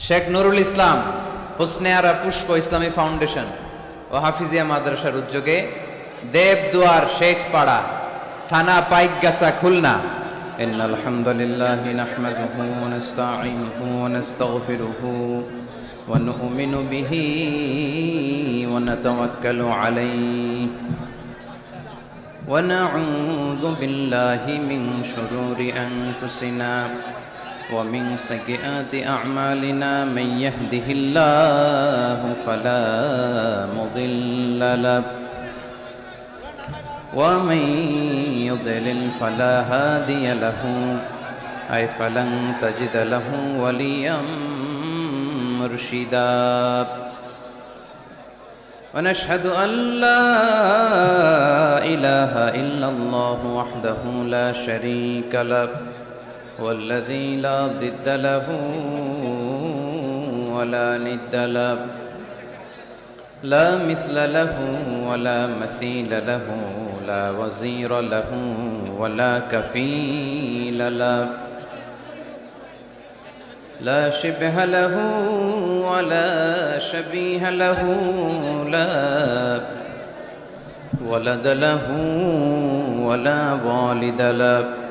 শেখ নুরুল ইসলাম হোসনে আরা পুষ্প ইসলামী foundation ও হাফিজিয়া মাদ্রাসার উদ্যোগে দেবদুয়ার শেখপাড়া থানা পাইকগাছা খুলনা ইন্নাল হামদুলিল্লাহি নাহমাদুহু ওয়া নাস্তাঈনুহু ওয়া নাস্তাগফিরুহু ওয়া নু'মিনু বিহি ওয়া নাতাওয়াক্কালু আলাইহি ওয়া নাউযু বিল্লাহি মিন শুরুরি আনফুসিনা ومن سيئات أعمالنا من يهده الله فلا مضل له ومن يضلل فلا هادي له أي فلن تجد له وليا مرشدا ونشهد أن لا إله إلا الله وحده لا شريك له والذي لا ضد له ولا ند له لا مثل له ولا مثيل له لا وزير له ولا كفيل له لا شبه له ولا شبيه له لا ولد له ولا والد له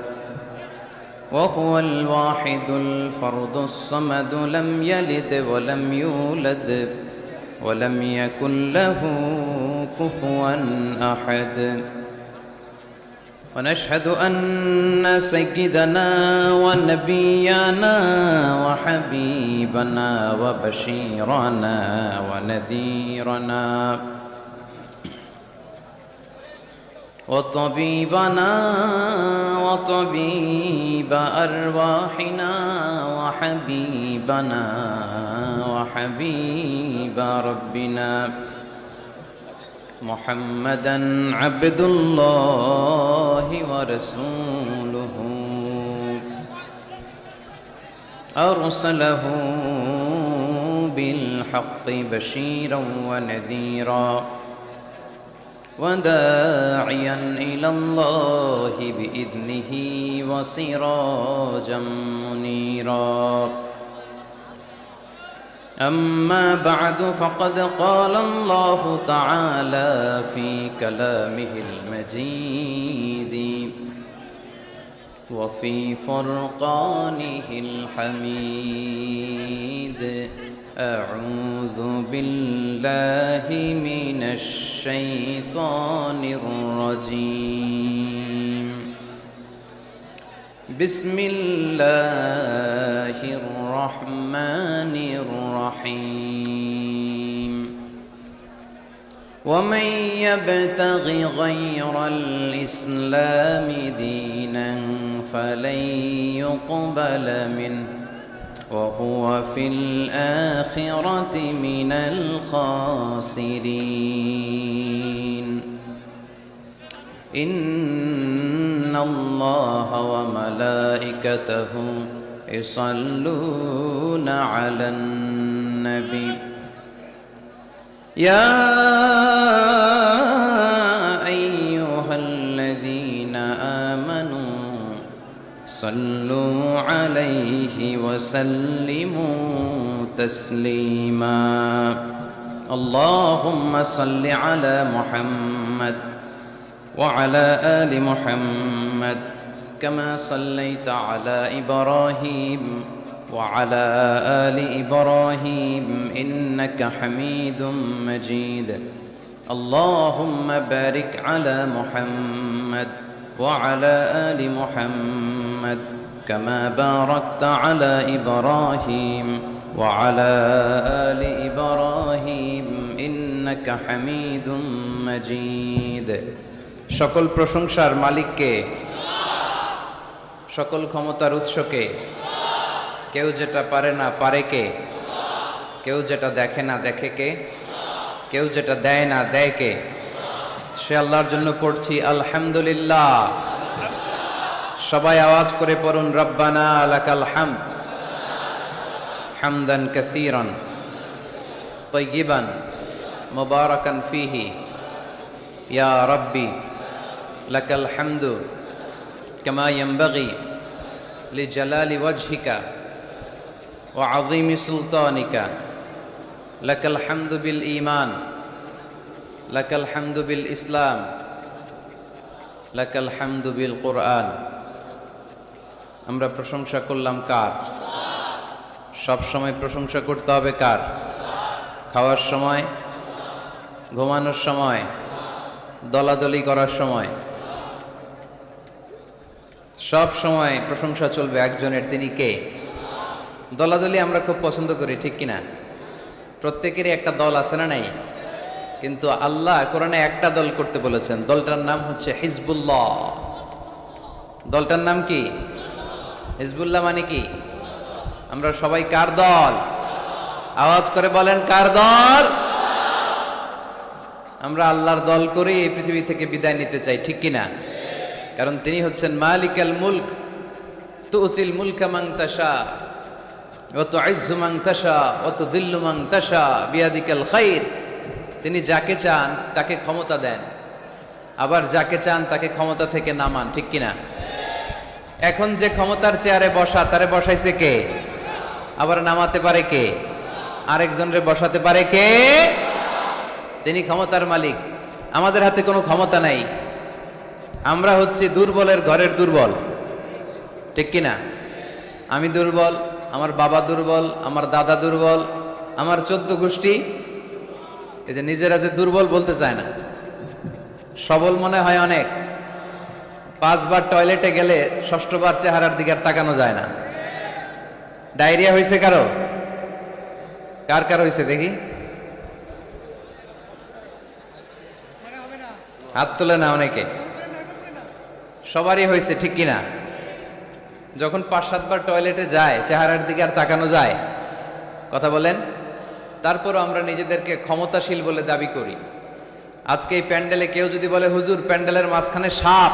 وهو الواحد الفرد الصمد لم يلد ولم يولد ولم يكن له كفوا أحد ونشهد أن سيدنا ونبينا وحبيبنا وبشيرنا ونذيرنا وطبيبنا وطبيب أرواحنا وحبيبنا وحبيب ربنا محمدا عبد الله ورسوله أرسله بالحق بشيرا ونذيرا وداعيا إلى الله بإذنه وسراجا منيرا أما بعد فقد قال الله تعالى في كلامه المجيد وفي فرقانه الحميد أعوذ بالله من الشيطان الرجيم بسم الله الرحمن الرحيم ومن يبتغ غير الإسلام دينا فلن يقبل منه وهو في الآخرة من الخاسرين إن الله وملائكته يصلون على النبي يا أيها الذين آمنوا صلوا عليه وسلموا تسليما اللهم صل على محمد وعلى آل محمد كما صليت على إبراهيم وعلى آل إبراهيم إنك حميد مجيد اللهم بارك على محمد وعلى آل محمد كما باركت على إبراهيم وعلى آل إبراهيم إنك حميد مجيد সকল প্রশংসার মালিককে সকল ক্ষমতার উৎসকে কেউ যেটা পারে না পারে কে কেউ যেটা দেখে না দেখে কে কেউ যেটা দেয় না দেয় কে সে আল্লাহর জন্য পড়ছি আলহামদুলিল্লাহ সবাই আওয়াজ করে পড়ুন রব্বানা লাকাল হামদ হামদান কাসীরান তাইয়িবান মুবারাকান ফীহি ইয়া রাব্বি লাকাল হামদু কামা ইয়ানবাগি লিজালালি ওয়াজহিকা ওয়া আযীমি সুলতানিকা লাকাল হামদু বিল ঈমান লাকাল হামদু বিল ইসলাম লাকাল হামদু বিল কুরআন। আমরা প্রশংসা করলাম কার? সব সময় প্রশংসা করতে হবে কার? খাওয়ার সময়, ঘুমানোর সময়, দলাদলি করার সময়, সব সময় প্রশংসা চলবে একজনের। তিনি কে? দলাদলি আমরা খুব পছন্দ করি, ঠিক কিনা? প্রত্যেকেরই একটা দল আছে না নাই? কিন্তু আল্লাহ কোরআনে একটা দল করতে বলেছেন, দলটার নাম হচ্ছে হিজবুল্লাহ। দলটার নাম কি? হিজবুল্লাহ মানে কি? আমরা সবাই কার দল? আওয়াজ করে বলেন, কার দল? আমরা আল্লাহর দল করে এই পৃথিবী থেকে বিদায় নিতে চাই, ঠিক কিনা? কারণ তিনি হচ্ছেন মালিকাল মুলক, তুতিল মুলকা মান তাশা ওয়া তুইজ্জু মান তাশা ওয়া তুযিল্লু মান তাশা বিয়াদিকাল খাইর। তিনি যাকে চান তাকে ক্ষমতা দেন, আবার যাকে চান তাকে ক্ষমতা থেকে নামান, ঠিক কিনা? এখন যে ক্ষমতার চেয়ারে বসা, তারে বসাইছে কে? আবার নামাতে পারে কে? আরেকজনরে বসাতে পারে কে? তিনি ক্ষমতার মালিক। আমাদের হাতে কোনো ক্ষমতা নাই। আমরা হচ্ছি দুর্বলের ঘরের দুর্বল, ঠিক কিনা? আমি দুর্বল, আমার বাবা দুর্বল, আমার দাদা দুর্বল, আমার 14 গোষ্ঠী এই যে নিজেরা যে দুর্বল বলতে চায় না, সবল মনে হয় অনেক। 5 বার টয়লেটে গেলে 6ষ্ঠ বার চেহারার দিকে আর তাকানো যায় না। ডায়রিয়া হয়েছে কারো? কার কার হয়েছে দেখি? হাত তুলে না অনেকে। সবারই হয়েছে, ঠিক কিনা? যখন 5-7 বার টয়লেটে যায় চেহারার দিকে আর তাকানো যায়? কথা বলেন। তারপরও আমরা নিজেদেরকে ক্ষমতাশীল বলে দাবি করি। আজকে এই প্যান্ডেলে কেউ যদি বলে, হুজুর প্যান্ডেলের মাঝখানে সাপ,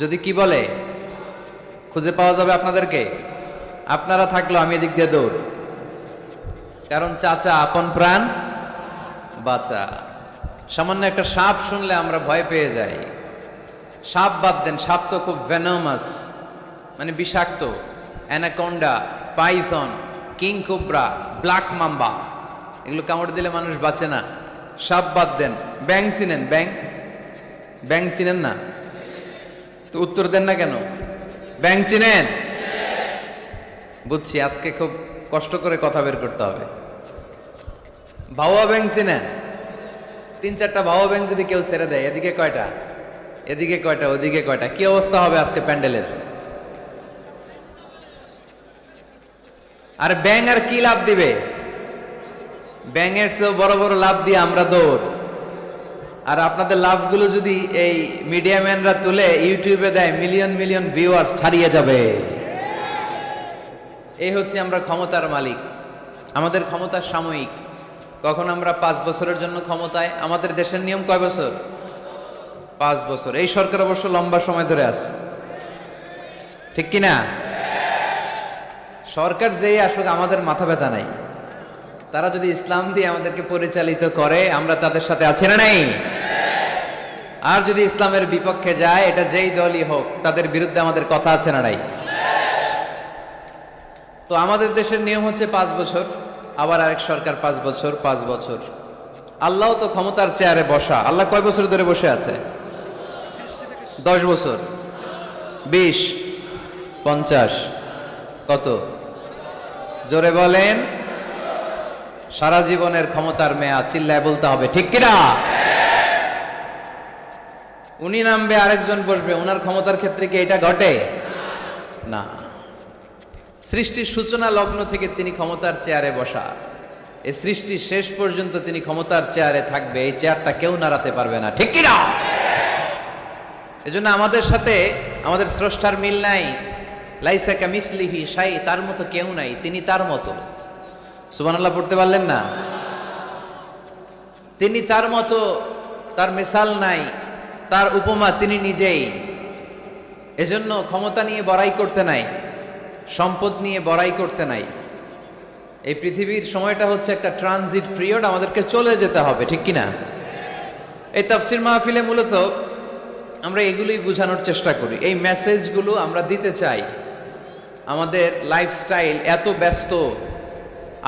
যদি কি বলে, খুঁজে পাওয়া যাবে আপনাদেরকে? আপনারা থাকলো আমি এদিক দিয়ে দৌড়। কারণ চাচা আপন প্রাণ বাঁচা। সামান্য একটা সাপ শুনলে আমরা ভয় পেয়ে যাই। সাপ বাদ দেন, সাপ তো খুব ভেনোমাস, মানে বিষাক্ত। Anaconda, Python, king cobra, black mamba, এগুলো কামড় দিলে মানুষ বাঁচে না। সাপ বাদ দেন। ব্যাং চিনেন? ব্যাং, ব্যাং চিনেন না তো উত্তর দেন না কেন? ব্যাং চিনেন? বুঝছি, আজকে খুব কষ্ট করে কথা বের করতে হবে। ভাওয়া ব্যাং চিনেন? 3-4টা ভাওয়া ব্যাং যদি কেউ ছেড়ে দেয়, এদিকে কয়টা, এদিকে কয়টা, ওদিকে কয়টা, কি অবস্থা হবে আজকে প্যান্ডেলের? আর ব্যাং আর কি লাভ দিবে? ব্যাঙের চেয়েও বড় বড় লাভ দিয়ে আমরা দৌড়। আর আপনাদের লাভগুলো যদি এই মিডিয়া ম্যানরা তুলে ইউটিউবে দেয়, মিলিয়ন মিলিয়ন ভিউয়ার্স ছাড়িয়ে যাবে। এই হচ্ছে আমরা ক্ষমতার মালিক। আমাদের ক্ষমতা সাময়িক। কখন আমরা 5 বছরের জন্য ক্ষমতায়। আমাদের দেশের নিয়ম কয় বছর? 5 বছর। এই সরকার অবশ্য লম্বা সময় ধরে আছে, ঠিক কিনা? সরকার যেই আসুক আমাদের মাথা ব্যথা নাই। তারা যদি ইসলাম দিয়ে আমাদেরকে পরিচালিত করে, আমরা তাদের সাথে আছি না নাই? আর যদি ইসলামের বিপক্ষে যায়, এটা যেই দলই হোক, তাদের বিরুদ্ধে আমাদের কথা আছে না নাই? তো আমাদের দেশের নিয়ম হচ্ছে 5 বছর, আবার আরেক সরকার 5 বছর, 5 বছর। আল্লাহ তো ক্ষমতার চেয়ারে বসা। আল্লাহ কয় বছর ধরে বসে আছে? 10 বছর, 20, 50, কত? জোরে বলেন। সারা জীবনের ক্ষমতার মেয়াদ, চিল্লায় বলতে হবে, ঠিক কিনা? উনি নামবে, আরেকজন বসবে, ওনার ক্ষমতার ক্ষেত্রে কি এটা ঘটে? না। সৃষ্টির সূচনা লগ্ন থেকে তিনি ক্ষমতার চেয়ারে বসা। এই সৃষ্টির শেষ পর্যন্ত তিনি ক্ষমতার চেয়ারে থাকবে। এই চেয়ারটা কেউ নাড়াতে পারবে না, ঠিক কিনা? এজন্য আমাদের সাথে আমাদের স্রষ্টার মিল নাই। লাইসা কামিসলিহি শাই, তার মতো কেউ নাই, তিনি তার মতো। সুবহানাল্লাহ পড়তে পারলেন না? তিনি তার মতো, তার মিসাল নাই, তার উপমা তিনি নিজেই। এজন্য ক্ষমতা নিয়ে বড়াই করতে নাই, সম্পদ নিয়ে বড়াই করতে নাই। এই পৃথিবীর সময়টা হচ্ছে একটা ট্রানজিট পিরিয়ড, আমাদেরকে চলে যেতে হবে, ঠিক কিনা? এই তাফসির মাহফিলে মূলত আমরা এগুলোই বোঝানোর চেষ্টা করি, এই মেসেজগুলো আমরা দিতে চাই। আমাদের লাইফস্টাইল এত ব্যস্ত,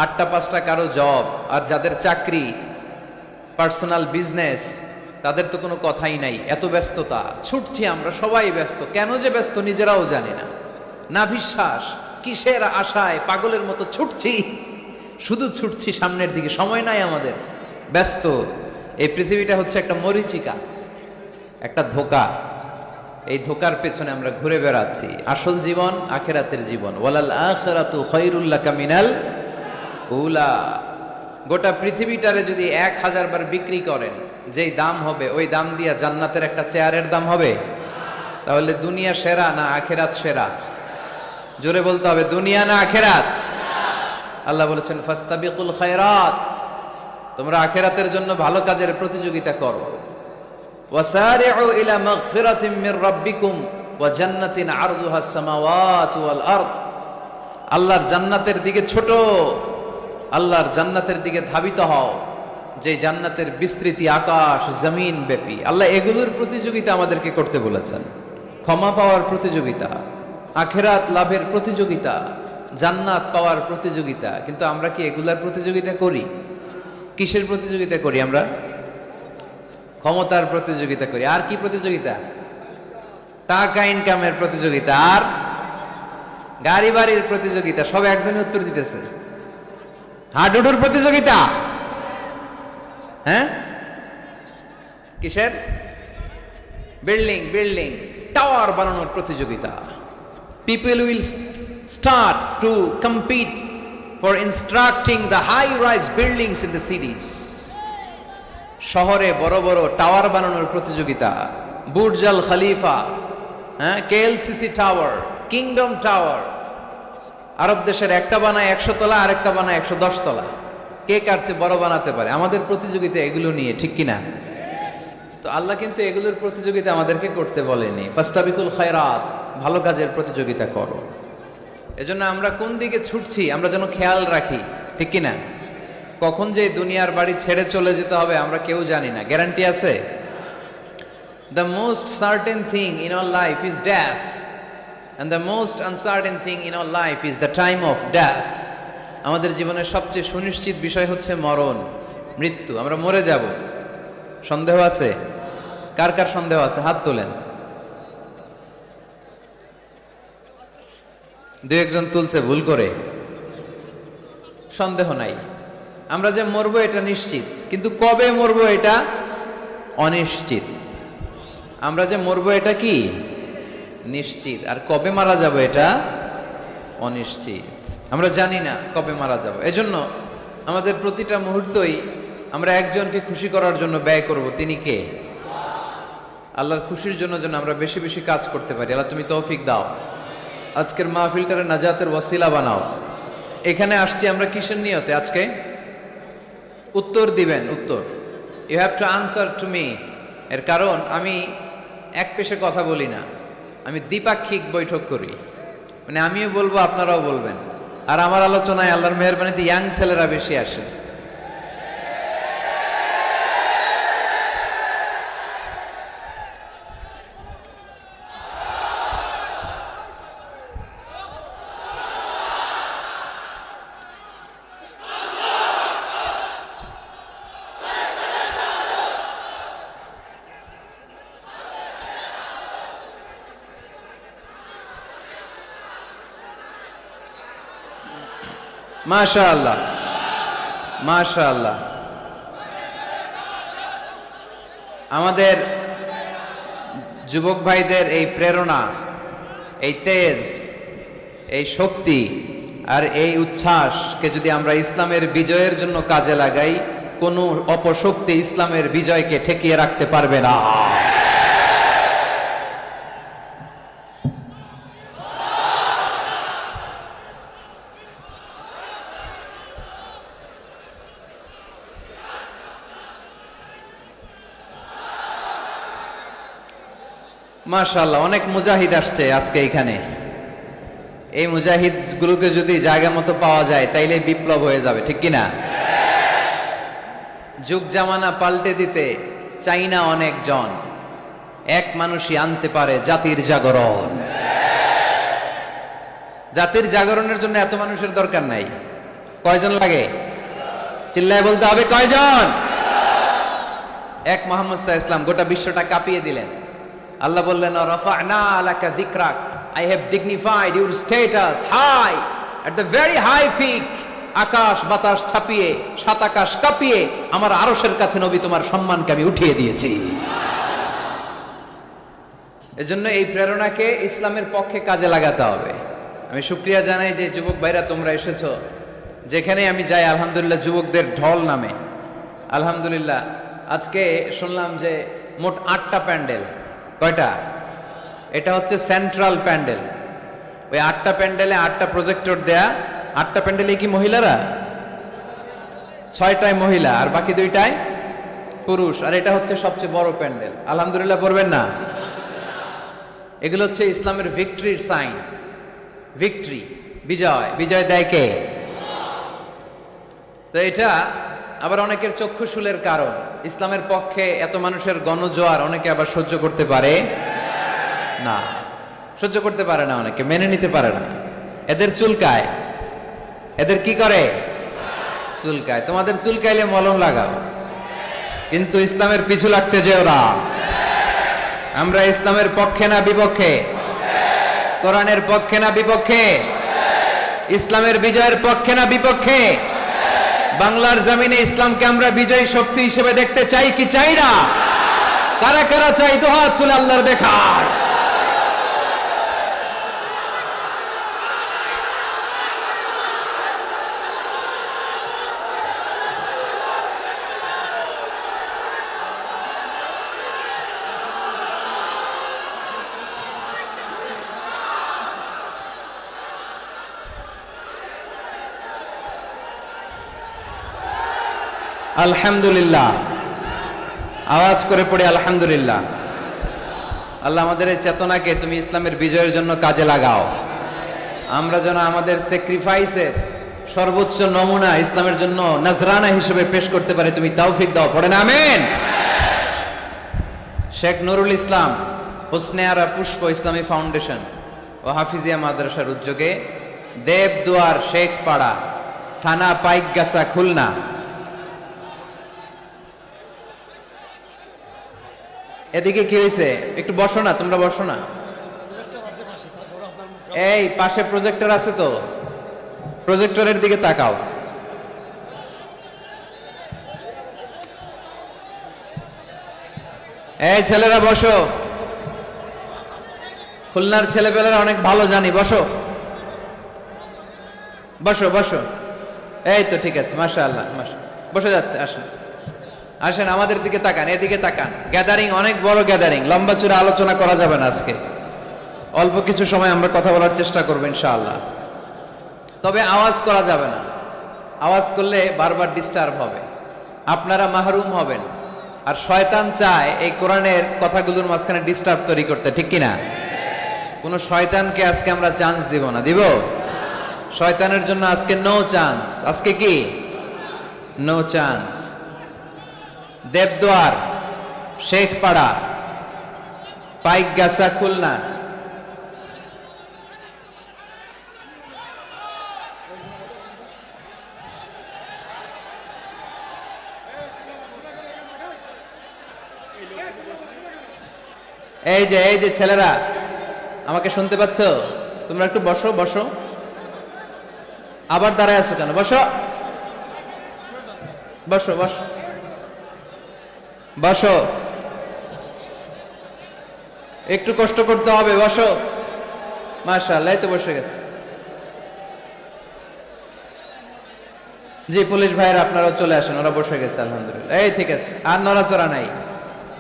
8টা 5টা কারো জব, আর যাদের চাকরি, পার্সোনাল বিজনেস, তাদের তো কোনো কথাই নাই। এত ব্যস্ততা, ছুটছি আমরা, সবাই ব্যস্ত। কেন যে ব্যস্ত নিজেরাও জানি না। না বিশ্বাস, কিসের আশায় পাগলের মতো ছুটছি, শুধু ছুটছি সামনের দিকে, সময় নাই আমাদের, ব্যস্ত। এই পৃথিবীটা হচ্ছে একটা মরীচিকা, একটা ধোঁকা। এই ধোকার পেছনে আমরা ঘুরে বেড়াচ্ছি। আসল জীবন আখিরাতের জীবন। ওয়ালাল আখিরাতু খায়রুল লাকা মিনাল উলা। গোটা পৃথিবীটারে যদি 1000 বার বিক্রি করেন, যেই দাম হবে ওই দাম দিয়া জান্নাতের একটা চেয়ারের দাম হবে? তাহলে দুনিয়া সেরা না আখিরাত সেরা? জোরে বলতে হবে, দুনিয়া না আখিরাত? আল্লাহ বলেছেন ফাস্তাবিকুল খায়রাত, তোমরা আখিরাতের জন্য ভালো কাজের প্রতিযোগিতা করো। ওয়াসারিউ ইলা মাগফিরাতিম মির রাব্বিকুম ওয়া জান্নাতিন আরদুহা আস-সামাওয়াতু ওয়াল আরদ। আল্লাহর জান্নাতের দিকে ছোট, আল্লাহর জান্নাতের দিকে ধাবিত হও, যে জান্নাতের বিস্তৃতি আকাশ জমিন ব্যাপী। আল্লাহ এগুলোর প্রতিযোগিতা আমাদেরকে করতে বলেছেন। ক্ষমা পাওয়ার প্রতিযোগিতা, আখিরাত লাভের প্রতিযোগিতা, জান্নাত পাওয়ার প্রতিযোগিতা। কিন্তু আমরা কি এগুলার প্রতিযোগিতা করি? কিসের প্রতিযোগিতা করি আমরা? ক্ষমতার প্রতিযোগিতা করি। আর কি প্রতিযোগিতা? টাকা ইনকামের প্রতিযোগিতা, আর গাড়ি বাড়ির প্রতিযোগিতা। সব একজনই উত্তর দিতেছে। হাডুডুর প্রতিযোগিতা। হ্যাঁ, কিসের? বিল্ডিং বিল্ডিং টাওয়ার বানানোর প্রতিযোগিতা। People will start to compete for constructing the high-rise buildings in the cities. শহরে বড় বড় টাওয়ার বানানোর প্রতিযোগিতা। বুর্জ আল খলিফা, হ্যাঁ, কেএলসিসি টাওয়ার, কিংডম টাওয়ার। আরব দেশের একটা বানায় 100 তলা, আরেকটা বানায় 110 তলা। কে কার চেয়ে বড় বানাতে পারে? আমাদের প্রতিযোগিতা এগুলো নিয়ে, ঠিক কিনা? তো আল্লাহ কিন্তু এগুলোর প্রতিযোগিতা আমাদেরকে করতে বলেনি। ফাস্তাবিকুল খায়রাত, ভালো কাজের প্রতিযোগিতা করো। এজন্য আমরা কোন দিকে ছুটছি আমরা যেন খেয়াল রাখি, ঠিক কিনা? কখন যে দুনিয়ার বাড়ি ছেড়ে চলে যেতে হবে আমরা কেউ জানি না। গ্যারান্টি আছে? The most certain thing in our life is death, and the most uncertain thing in our life is the time of death. আমাদের জীবনের সবচেয়ে সুনিশ্চিত বিষয় হচ্ছে মরণ, মৃত্যু। আমরা মরে যাব। সন্দেহ আছে? কার কার সন্দেহ আছে? হাত তোলেন। 2-1 জন তুলছে ভুল করে। সন্দেহ নাই, আমরা যে মরবো এটা নিশ্চিত, কিন্তু কবে মরবো এটা অনিশ্চিত। আমরা যে মরবো এটা কি নিশ্চিত, আর কবে মারা যাব এটা অনিশ্চিত। আমরা জানি না কবে মারা যাব। এজন্য আমাদের প্রতিটা মুহূর্তই আমরা একজনকে খুশি করার জন্য ব্যয় করব। তিনি কে? আল্লাহর খুশির জন্য যেন আমরা বেশি বেশি কাজ করতে পারি। আল্লাহ তুমি তৌফিক দাও। আজকের মাহফিলটারে নাজাতের ওয়াসিলা বানাও। এখানে আসছি আমরা কিসের নিয়তে? আজকে উত্তর দিবেন, উত্তর। You have to answer to me. এর কারণ আমি এক পেশে কথা বলি না, আমি দ্বিপাক্ষিক বৈঠক করি। মানে আমিও বলবো, আপনারাও বলবেন। আর আমার আলোচনায় আল্লাহর মেহেরবানিতে ইয়াং ছেলেরা বেশি আসে। মাশাআল্লাহ, মাশাআল্লাহ। আমাদের যুবক ভাইদের এই প্রেরণা, এই তেজ, এই শক্তি আর এই উচ্ছ্বাসকে যদি আমরা ইসলামের বিজয়ের জন্য কাজে লাগাই, কোনো অপশক্তি ইসলামের বিজয়কে ঠেকিয়ে রাখতে পারবে না। মাশাআল্লাহ, অনেক মুজাহিদ আসছে আজকে এখানে। এই মুজাহিদ গুলোকে যদি জায়গা মতো পাওয়া যায় তাইলে বিপ্লব হয়ে যাবে, ঠিক কিনা? যুগ জামানা পাল্টে দিতে চাই না অনেকজন, এক মানুষই আনতে পারে জাতির জাগরণ। জাতির জাগরণের জন্য এত মানুষের দরকার নাই। কয়জন লাগে? চিল্লায় বলতে হবে কয়জন? এক মুহাম্মদ সাল্লাল্লাহু আলাইহি ওয়াসাল্লাম গোটা বিশ্বটা কাঁপিয়ে দিলেন। আল্লাহ বললেন, রাফা'না লাকা যিকরাক, I have dignified your status high at the very high peak. আকাশ বাতাস ছাপিয়ে, সাত আকাশ কাঁপিয়ে আমার আরশের কাছে নবী তোমার সম্মানকে আমি উঠিয়ে দিয়েছি। এজন্য এই প্রেরণাকে ইসলামের পক্ষে কাজে লাগাতে হবে। আমি শুকরিয়া জানাই যে যুবক ভাইরা তোমরা এসেছো। যেখানে আমি যাই আলহামদুলিল্লাহ যুবকদের ঢল নামে। আলহামদুলিল্লাহ আজকে শুনলাম যে মোট 8টা প্যান্ডেল। কয়টা? এটা হচ্ছে সেন্ট্রাল প্যান্ডেল। ওই 8টা প্যান্ডেলে 8টা প্রজেক্টর দেয়া। 8টা প্যান্ডেলে কি মহিলারা? 6টায় মহিলা আর বাকি 2টায় পুরুষ। আর এটা হচ্ছে সবচেয়ে বড় প্যান্ডেল। আলহামদুলিল্লাহ পড়বেন না? এগুলো হচ্ছে ইসলামের ভিক্টরির সাইন। ভিক্টরি, বিজয়। বিজয় দেয় কে? তো এটা আবার অনেকের চক্ষুশূলের কারণ। ইসলামের পক্ষে এত মানুষের গণজোয়ার অনেকে আবার সহ্য করতে পারে না। সহ্য করতে পারে না, অনেকে মেনে নিতে পারে না। এদের চুলকায়। এদের কি করে? চুলকায়। তোমাদের চুলকাইলে মলম লাগাও, কিন্তু ইসলামের পিছু লাগতে যেও না। আমরা ইসলামের পক্ষে না বিপক্ষে? কোরআনের পক্ষে না বিপক্ষে? ইসলামের বিজয়ের পক্ষে না বিপক্ষে? বাংলার জমিনে ইসলামকে আমরা বিজয়ী শক্তি হিসেবে দেখতে চাই কি চাই না? কারা কারা চাই দুহাত তুলে আল্লাহর দেখার। আলহামদুলিল্লাহ, আওয়াজ করে পড়ে আলহামদুলিল্লাহ। আল্লাহ আমাদের এই চেতনাকে তুমি ইসলামের বিজয়ের জন্য কাজে লাগাও। আমরা যেন আমাদের স্যাক্রিফাইসের সর্বোচ্চ নমুনা ইসলামের জন্য নজরানা হিসেবে পেশ করতে পারি, তুমি তৌফিক দাও। পড়েন আমিন। শেখ নুরুল ইসলাম হোসনে আরা পুষ্প ইসলামী ফাউন্ডেশন ও হাফিজিয়া মাদ্রাসার উদ্যোগে দেবদুয়ার শেখপাড়া, থানা পাইকগাছা, খুলনা, এদিকে কি হয়েছে? একটু বসো না, তোমরা বসো না। এই পাশে প্রজেক্টর আছে তো, প্রজেক্টরের দিকে তাকাও। এই ছেলেরা বসো। খুলনার ছেলেপেলেরা অনেক ভালো জানি। বসো বসো বসো। এই তো ঠিক আছে, মাশাআল্লাহ বসে যাচ্ছে। আসেন আসেন, আমাদের দিকে তাকান, এদিকে তাকান। গ্যাদারিং অনেক বড় গ্যাদারিং, লম্বা চূড়া আলোচনা করা যাবে না আজকে। অল্প কিছু সময় আমরা কথা বলার চেষ্টা করবো ইনশাআল্লাহ। তবে আওয়াজ করা যাবে না। আওয়াজ করলে বারবার ডিস্টার্ব হবে, আপনারা মাহরুম হবেন। আর শয়তান চায় এই কোরআনের কথাগুলোর মাঝখানে ডিস্টার্ব তৈরি করতে, ঠিক কিনা? কোন শয়তানকে আজকে আমরা চান্স দিব না। দিব? শয়তানের জন্য আজকে নো চান্স। আজকে কি? No chance. দেবদুয়ার শেখপাড়া পাইকগাছা, খুলনা, এই যে ছেলেরা, আমাকে শুনতে পাচ্ছ? তোমরা একটু বসো বসো। আবার দাঁড়ায় আছো কেন? বসো বসো বসো বসো। একটু কষ্ট করতে হবে, বসো। মাশাআল্লাহ, এই তো বসে গেছে। জি পুলিশ ভাইয়ের আপনারাও চলে আসেন, ওরা বসে গেছে আলহামদুলিল্লাহ। এই ঠিক আছে, আর নড়াচড়া নাই।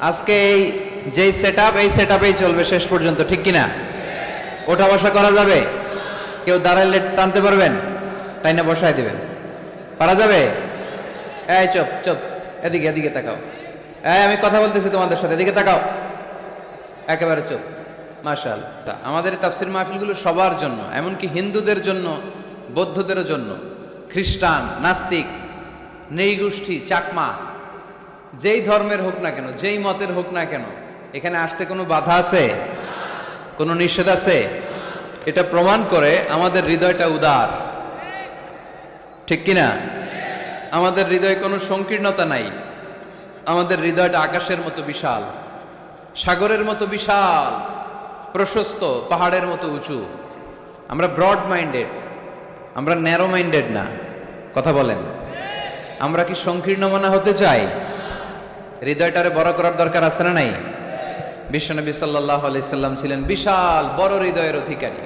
আজকে এই যেই সেটআপ, এই সেটআপেই চলবে শেষ পর্যন্ত, ঠিক কিনা? ওঠা বসা করা যাবে? কেউ দাঁড়াইলে টানতে পারবেন? টাইনা বসায় দিবেন, পারা যাবে? এই চুপ চুপ, এদিকে এদিকে তাকাও। এই আমি কথা বলতেছি তোমাদের সাথে, এদিকে তাকাও। একেবারে চুপ। মাশাআল্লাহ। আমাদের তাফসীর মাহফিলগুলো সবার জন্য, এমনকি হিন্দুদের জন্য, বৌদ্ধদের জন্য, খ্রিস্টান, নাস্তিক, নৃগোষ্ঠী, চাকমা, যেই ধর্মের হোক না কেন, যেই মতের হোক না কেন, এখানে আসতে কোনো বাধা আছে? কোনো নিষেধ আছে? এটা প্রমাণ করে আমাদের হৃদয়টা উদার, ঠিক কিনা? আমাদের হৃদয়ে কোনো সংকীর্ণতা নাই। আমাদের হৃদয়টা আকাশের মতো বিশাল, সাগরের মতো বিশাল, প্রশস্ত, পাহাড়ের মতো উঁচু। আমরা ব্রড মাইন্ডেড, আমরা ন্যারো মাইন্ডেড না। কথা বলেন, আমরা কি সংকীর্ণ মনা হতে চাই? হৃদয়টারে বড় করার দরকার আছে না নাই? বিশ্বনবী সাল্লাল্লাহু আলাইহি সাল্লাম ছিলেন বিশাল বড় হৃদয়ের অধিকারী।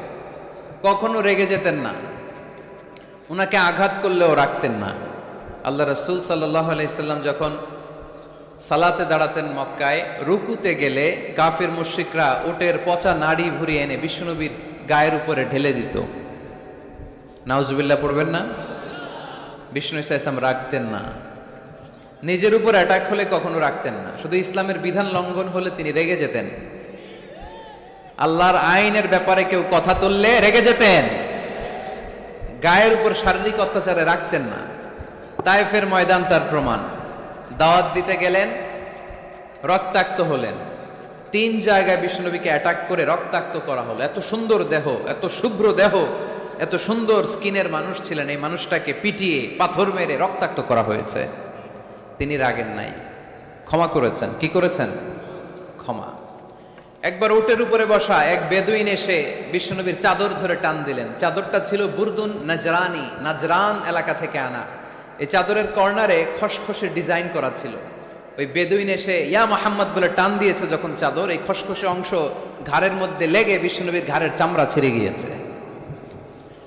কখনো রেগে যেতেন না, উনাকে আঘাত করলেও রাখতেন না। আল্লাহ রাসূল সাল্লাল্লাহু আলাইহি সাল্লাম যখন সালাতে দাঁড়াতেন মক্কায়, রুকুতে গেলে কাফির মুশরিকরা উটের পচা নাড়ি ভুড়ি এনে বিশ্বনবীর গায়ের উপরে ঢেলে দিত। নাউজুবিল্লাহ পড়বেন না? বিষ্ণু ইসলাম রাখতেন না। নিজের উপর অ্যাটাক হলে কখনো রাখতেন না। শুধু ইসলামের বিধান লঙ্ঘন হলে তিনি রেগে যেতেন। আল্লাহর আইনের ব্যাপারে কেউ কথা তুললে রেগে যেতেন। গায়ের উপর শারীরিক অত্যাচারে রাখতেন না। তায়েফের ময়দান তার প্রমাণ। দাওয়াত দিতে গেলেন, রক্তাক্ত হলেন। 3 জায়গায় বিষ্ণুনবীকে অ্যাটাক করে রক্তাক্ত করা হলো। এত সুন্দর দেহ, এত শুভ্র দেহ, এত সুন্দর স্কিনের মানুষ ছিলেন, এই মানুষটাকে পিটিয়ে পাথর মেরে রক্তাক্ত করা হয়েছে। তিনি রাগেন নাই, ক্ষমা করেছেন। কি করেছেন? ক্ষমা। একবার উটের উপরে বসা এক বেদুইন এসে বিশ্বনবীর চাদর ধরে টান দিলেন। চাদরটা ছিল বুরদুন নাজরানি, নাজরান এলাকা থেকে আনা। এই চাদরের কর্নারে খসখসে ডিজাইন করা ছিল। ওই বেদুইন এসে ইয়া মুহাম্মদ বলে টান দিয়েছে যখন চাদর, এই খসখসে অংশ ঘাড়ের মধ্যে লেগে বিশ্বনবীর ঘাড়ের চামড়া ছিঁড়ে গিয়েছে।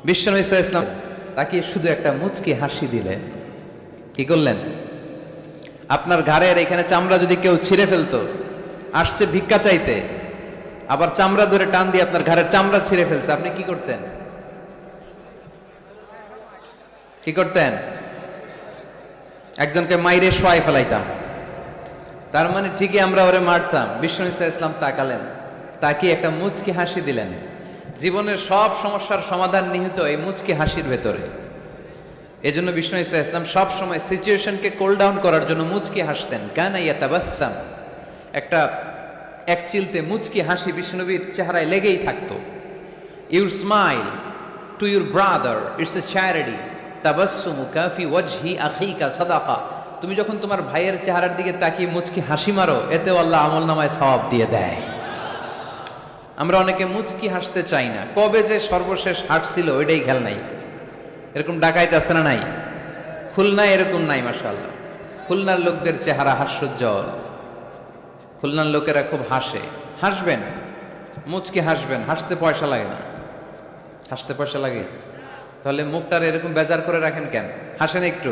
বিশ্বনবী সাল্লাল্লাহু আলাইহি ওয়াসাল্লাম তাকে শুধু একটা মুচকি হাসি দিলেন। কি করলেন? আপনার ঘাড়ের এখানে চামড়া যদি কেউ ছিঁড়ে ফেলতো, আসছে ভিক্ষা চাইতে, আবার চামড়া ধরে টান দিয়ে আপনার ঘাড়ের চামড়া ছিঁড়ে ফেলছে, আপনি কি করতেন? কি করতেন? একজনকে মাইরে শোয়াই ফেলাইতাম। তার মানে ঠিকই আমরা ওরে মারতাম। বিষ্ণু ইসলাম তাকালেন, তাকিয়ে একটা মুচকি হাসি দিলেন। জীবনের সব সমস্যার সমাধান নিহিত এই মুচকি হাসির ভেতরে। এই জন্য বিষ্ণু ইসলাম সব সময় সিচুয়েশনকে কুল ডাউন করার জন্য মুচকি হাসতেন। কানা ইয়াতাবাসসাম, একটা এক চিলতে মুচকি হাসি বিষ্ণুনবীর চেহারায় লেগেই থাকতো। Your smile to your brother it's a charity, তাবাসসুমুকা ফি ওয়াজহি আখিকা সাদাকা। তুমি যখন তোমার ভাইয়ের চেহারার দিকে তাকিয়ে মুচকি হাসি মারো, এতেও আল্লাহ আমলনামায় সওয়াব দিয়ে দেয়। আমরা অনেকে মুচকি হাসতে চাই না। কবে যে সর্বশেষ হাসছিল ওইটাই খেয়াল নাই। এরকম ডাকাইত আছে না নাই? খুলনায় এরকম নাই মাশাআল্লাহ। খুলনার লোকদের চেহারা হাস্যোজ্জ্বল। খুলনার লোকেরা খুব হাসে। হাসবেন, মুচকি হাসবেন, হাসতে পয়সা লাগে না। হাসতে পয়সা লাগে? তাহলে মুখটার এরকম বেজার করে রাখেন কেন? হাসেন একটু,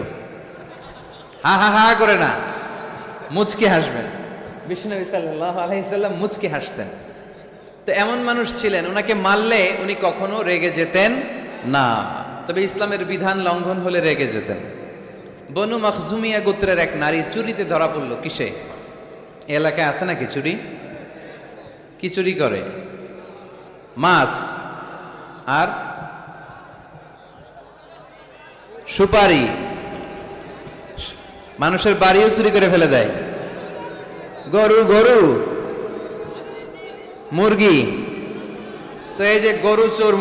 হা হা হা করে না, মুচকি হাসবেন। বিশ্বনবী সাল্লাল্লাহু আলাইহি সাল্লাম মুচকি হাসতেন। তো এমন মানুষ ছিলেন, ওনাকে মারলে উনি কখনো রেগে যেতেন না। তবে ইসলামের বিধান লঙ্ঘন হলে রেগে যেতেন। বনু মখজুমিয়া গোত্রের এক নারী চুরিতে ধরা পড়লো। কিসে? এলাকায় আছে নাকি চুরি? কি চুরি করে? মাছ আর সুপারি। মানুষের বাড়িও চুরি করে ফেলে দেয়। গরু গরু মুরগি। তো এই যে গরু চোর,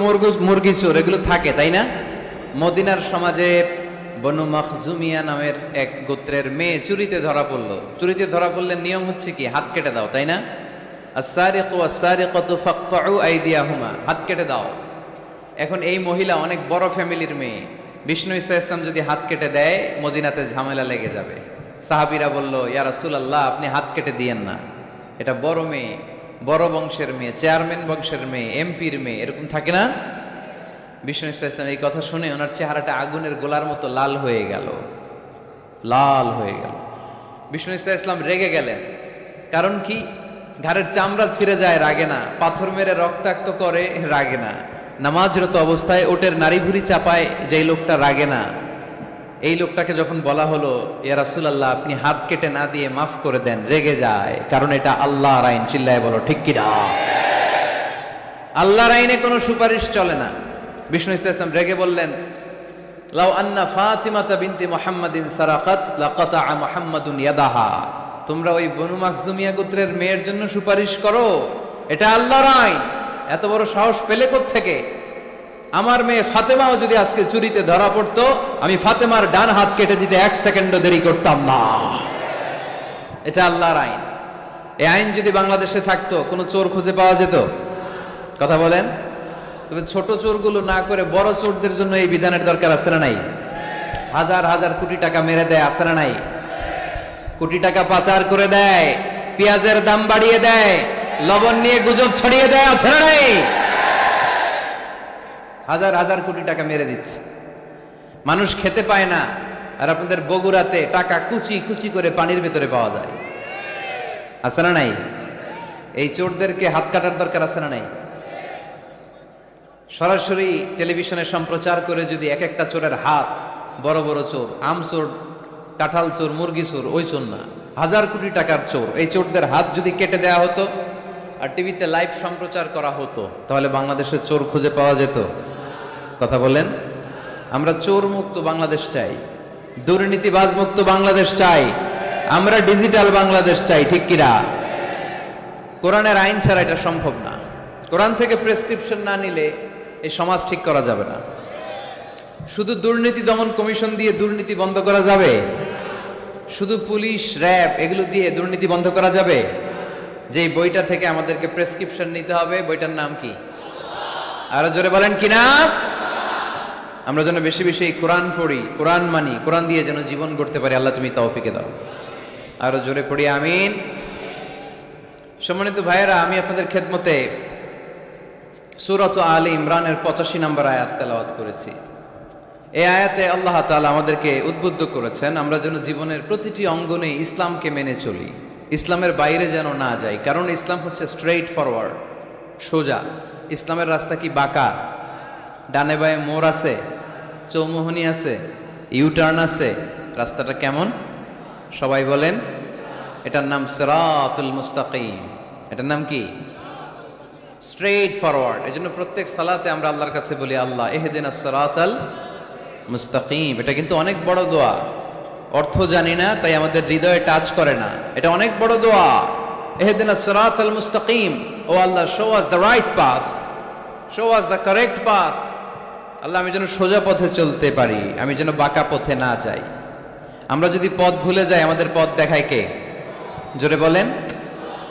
মুরগি চোর, এগুলো থাকে, তাই না? মদিনার সমাজে বনু মখজুমিয়া নামের এক গোত্রের মেয়ে চুরিতে ধরা পড়লো। চুরিতে ধরা পড়লে নিয়ম হচ্ছে কি? হাত কেটে দাও, তাই না? আস-সারিকু ওয়াস-সারিকাতু ফাকতাউ আইদিয়াহুমা, হাত কেটে দাও। এখন এই মহিলা অনেক বড় ফ্যামিলির মেয়ে। বিষ্ণু ইসলাম যদি হাত কেটে দেয়, মদিনাতে ঝামেলা লেগে যাবে। সাহাবীরা বলল, ইয়া রাসূলুল্লাহ, আপনি হাত কেটে দিয়েন না, এটা বড় মেয়ে, বড় বংশের মেয়ে, চেয়ারম্যান বংশের মেয়ে, এমপির মেয়ে, এরকম থাকে না? বিষ্ণু ইসলাম এই কথা শুনে ওনার চেহারাটা আগুনের গোলার মতো লাল হয়ে গেল, লাল হয়ে গেল। বিষ্ণু ইসলাম রেগে গেলেন। কারণ কি? ঘাড়ের চামড়া ছিঁড়ে যায়, রাগে না। পাথর মেরে রক্তাক্ত করে, রাগে না। নামাজরত অবস্থায় ওটের নাড়ি ভুড়ি চাপায় যেই লোকটা, রাগে না। এই লোকটাকে যখন বলা হলো, ইয়া রাসূলুল্লাহ, আপনি হাত কেটে না দিয়ে মাফ করে দেন, রেগে যায়। কারণ এটা আল্লাহর আইন। চিল্লায় বলো ঠিক কিনা? আল্লাহর আইনে কোনো সুপারিশ চলে না। বিষ্ণু ইসলাম রেগে বললেন, লাউ আন্না ফাতিমাতা বিনতি মুহাম্মাদিন সারাকাত লাকাতা মুহাম্মাদুন ইয়াদাহা। তোমরা ওই বনু মখজুমিয়া গোত্রের মেয়ের জন্য সুপারিশ করো, এটা আল্লাহর আইন। এত বড় সাহস পেলে থেকে? আমার মেয়ে ফাতেমাও যদি আজকে চুরিতে ধরা পড়তো, আমি ফাতেমার ডান হাত কেটে দিতে 1 সেকেন্ডও দেরি করতাম না। এটা আল্লাহর আইন। এই আইন যদি বাংলাদেশে থাকতো, কোনো চোর খুঁজে পাওয়া যেত? কথা বলেন। তবে ছোট চোরগুলো না করে বড় চোরদের জন্য এই বিধানের দরকার আছে না নাই? হাজার হাজার কোটি টাকা মেরে দেয়, আছে না নাই? কোটি টাকা পাচার করে দেয়, পেঁয়াজের দাম বাড়িয়ে দেয়, লবণ নিয়ে গুজব ছড়িয়ে দেয়, আছে না নাই? হাজার হাজার কোটি টাকা মেরে দিচ্ছে, মানুষ খেতে পায় না। আর আপনাদের বগুড়াতে টাকা কুচি কুচি করে পানির ভেতরে পাওয়া যায়, আছে না নাই? এই চোরদেরকে হাত কাটার দরকার আছে না নাই? সরাসরি টেলিভিশনে সম্প্রচার করে যদি এক একটা চোরের হাত, বড় বড় চোর, আম চোর, কাঁঠাল চোর, মুরগি চোর, ওই চোর না, হাজার কোটি টাকার চোর, এই চোরদের হাত যদি কেটে দেওয়া হতো আর টিভিতে লাইভ সম্প্রচার করা হতো, তাহলে বাংলাদেশের চোর খুঁজে পাওয়া যেত? কথা বলেন। আমরা চোর মুক্ত বাংলাদেশ চাই, দুর্নীতিবাজ মুক্ত বাংলাদেশ চাই, আমরা ডিজিটাল বাংলাদেশ চাই, ঠিক কিনা? কোরআনের আইন ছাড়া এটা সম্ভব না। কোরআন থেকে প্রেসক্রিপশন না নিলে এই সমাজ ঠিক করা যাবে না। শুধু দুর্নীতি দমন কমিশন দিয়ে দুর্নীতি বন্ধ করা যাবে? শুধু পুলিশ, র্যাব এগুলো দিয়ে দুর্নীতি বন্ধ করা যাবে? যে বইটা থেকে আমাদেরকে প্রেসক্রিপশন নিতে হবে, বইটার নাম কি? আরো জোরে বলেন কি নাম? আমরা যেন বেশি বেশি কোরআন পড়ি, কোরআন মানি, কোরআন দিয়ে যেন জীবন গড়তে পারি। আল্লাহ তুমি তৌফিকে দাও। আরো জোরে পড়ি আমিন। সম্মানিত ভাইয়েরা, আমি আপনাদের খেদমতে সূরাত আলে ইমরানের 85 নম্বর আয়াত তেলাওয়াত করেছি। এই আয়াতে আল্লাহ তাআলা আমাদেরকে উদ্বুদ্ধ করেছেন আমরা যেন জীবনের প্রতিটি অঙ্গনে ইসলামকে মেনে চলি, ইসলামের বাইরে যেন না যাই। কারণ ইসলাম হচ্ছে স্ট্রেইট ফরওয়ার্ড, সোজা। ইসলামের রাস্তা কি বাঁকা? ডানে বায়ে মোড় আছে, চৌমুহনী আছে, ইউটার্ন আছে। রাস্তাটা কেমন? সবাই বলেন। এটার নাম সিরাতুল মুস্তাকিম। এটার নাম কি? Straightforward. এজন্য প্রত্যেক সালাতে আমরা আল্লাহর কাছে বলি, আল্লাহ ইহদিনাস সিরাতাল মুস্তাকিম। এটা কিন্তু অনেক বড় দোয়া। অর্থ জানি না, তাই আমাদের হৃদয়ে টাচ করে না। এটা অনেক বড় দোয়া। ইহদিনাস সিরাতাল মুস্তাকিম। ও Allah, show us the right path, show us the correct path. Allah, আমি যেন সোজা পথে চলতে পারি, আমি যেন বাঁকা পথে না যাই। আমরা যদি পথ ভুলে যাই, আমাদের পথ দেখায় কে? জোরে বলেন।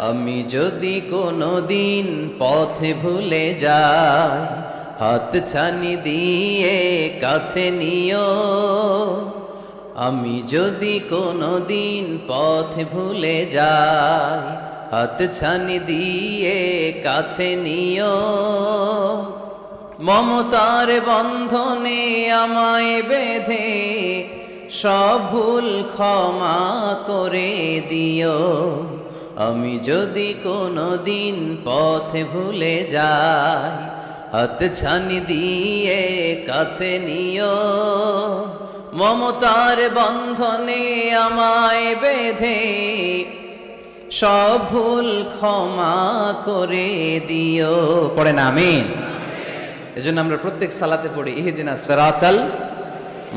আমি যদি কোনো দিন পথে ভুলে যাই, হাত ছানি দিয়ে কাছে নিও। আমি যদি কোনো দিন পথে ভুলে যাই, হাত ছানি দিয়ে কাছে নিও। মমতার বন্ধনে আমায় বেঁধে সব ভুল ক্ষমা করে দিও। আমি যদি কোনো দিন পথে ভুলে যাই, হাত ছানি দিয়ে কাছে নিও। মমতার বন্ধনে আমায় বেঁধে সব ভুল ক্ষমা করে দিও। পড়েন আমিন। এজন্য আমরা প্রত্যেক সালাতে পড়ি ইহদিনাস সিরাতাল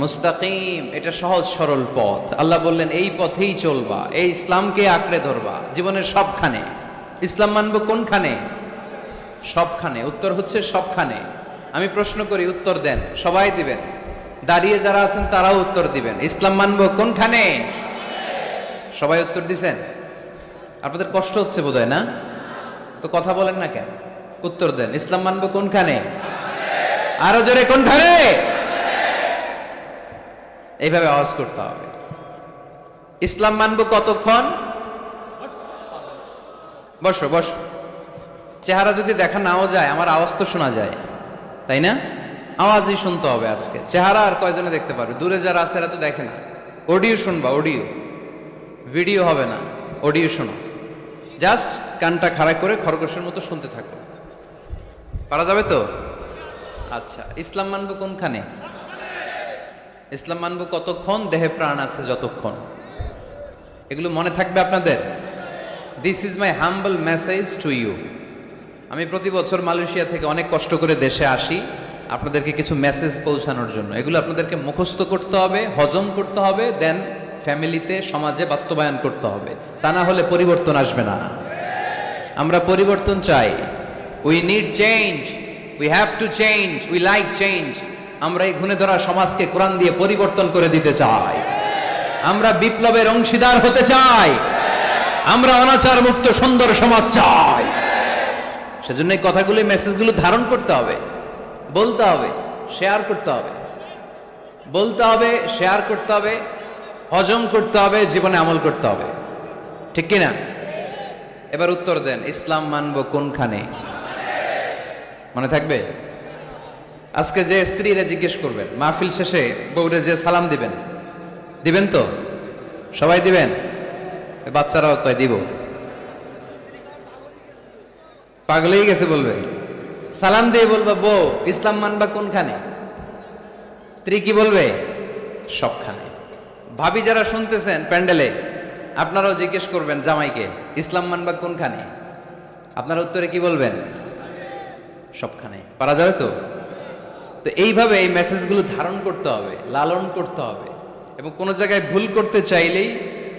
মুস্তাকিম। এটা সহজ সরল পথ। আল্লাহ বললেন এই পথেই চলবা, এই ইসলামকে আঁকড়ে ধরবা জীবনের সবখানে। ইসলাম মানবো কোনখানে? সবখানে। উত্তর হচ্ছে সবখানে। আমি প্রশ্ন করি, উত্তর দেন, সবাই দিবেন। দাঁড়িয়ে যারা আছেন তারাও উত্তর দিবেন। ইসলাম মানবো কোনখানে? সবাই উত্তর দিছেন? আপনাদের কষ্ট হচ্ছে বোধহয় না? তো কথা বলেন না কেন? উত্তর দেন। ইসলাম মানবো কোনখানে? আরো জোরে, কোনখানে? এইভাবে আওয়াজ করতে হবে। ইসলাম মানবো কতক্ষণ? বসো বসো। চেহারা যদি দেখা নাও যায়, আমার আওয়াজ তো শোনা যায়, তাই না? আওয়াজই শুনতে হবে আজকে। চেহারা আর কয়জনে দেখতে পারবে? দূরে যারা আছে এরা তো দেখে না। অডিও শুনবা, অডিও, ভিডিও হবে না, অডিও শোনো। জাস্ট কানটা খাড়া করে খরগোশের মতো শুনতে থাকো। পারা যাবে তো? আচ্ছা, ইসলাম মানবো কোনখানে? ইসলাম মানবো কতক্ষণ? দেহে প্রাণ আছে যতক্ষণ। এগুলো মনে থাকবে আপনাদের। This is my humble message to you. আমি প্রতি বছর মালয়েশিয়া থেকে অনেক কষ্ট করে দেশে আসি আপনাদেরকে কিছু মেসেজ পৌঁছানোর জন্য। এগুলো আপনাদেরকে মুখস্থ করতে হবে, হজম করতে হবে, দেন ফ্যামিলিতে, সমাজে বাস্তবায়ন করতে হবে। তা না হলে পরিবর্তন আসবে না। আমরা পরিবর্তন চাই। We need change, we have to change, we like change. আমরা এই ঘুণে ধরা সমাজকে কোরআন দিয়ে পরিবর্তন করে দিতে চাই। আমরা বিপ্লবের অংশীদার হতে চাই। আমরা অনাচার মুক্ত সুন্দর সমাজ চাই। সেজন্য এই কথাগুলো, মেসেজগুলো ধারণ করতে হবে, বলতে হবে, শেয়ার করতে হবে, বলতে হবে, শেয়ার করতে হবে, হজম করতে হবে, জীবনে আমল করতে হবে। ঠিক কিনা? এবার উত্তর দেন, ইসলাম মানব কোনখানে? মনে থাকবে? আজকে যে স্ত্রীরা জিজ্ঞেস করবেন, মাহফিল শেষে বউরে যে সালাম দিবেন, দিবেন তো? সবাই দিবেন? বাচ্চারাও কয় দিব। পাগলেই গেছে বলবে। সালাম দিয়ে বলবা, বউ ইসলাম মানবা কোনখানে? স্ত্রী কি বলবে? সবখানে। ভাবি যারা শুনতেছেন প্যান্ডেলে, আপনারাও জিজ্ঞেস করবেন জামাইকে, ইসলাম মানবা কোনখানে? আপনারা উত্তরে কি বলবেন? সবখানে। পারা যাবে তো? তো এইভাবে এই মেসেজগুলো ধারণ করতে হবে, লালন করতে হবে, এবং কোনো জায়গায় ভুল করতে চাইলেই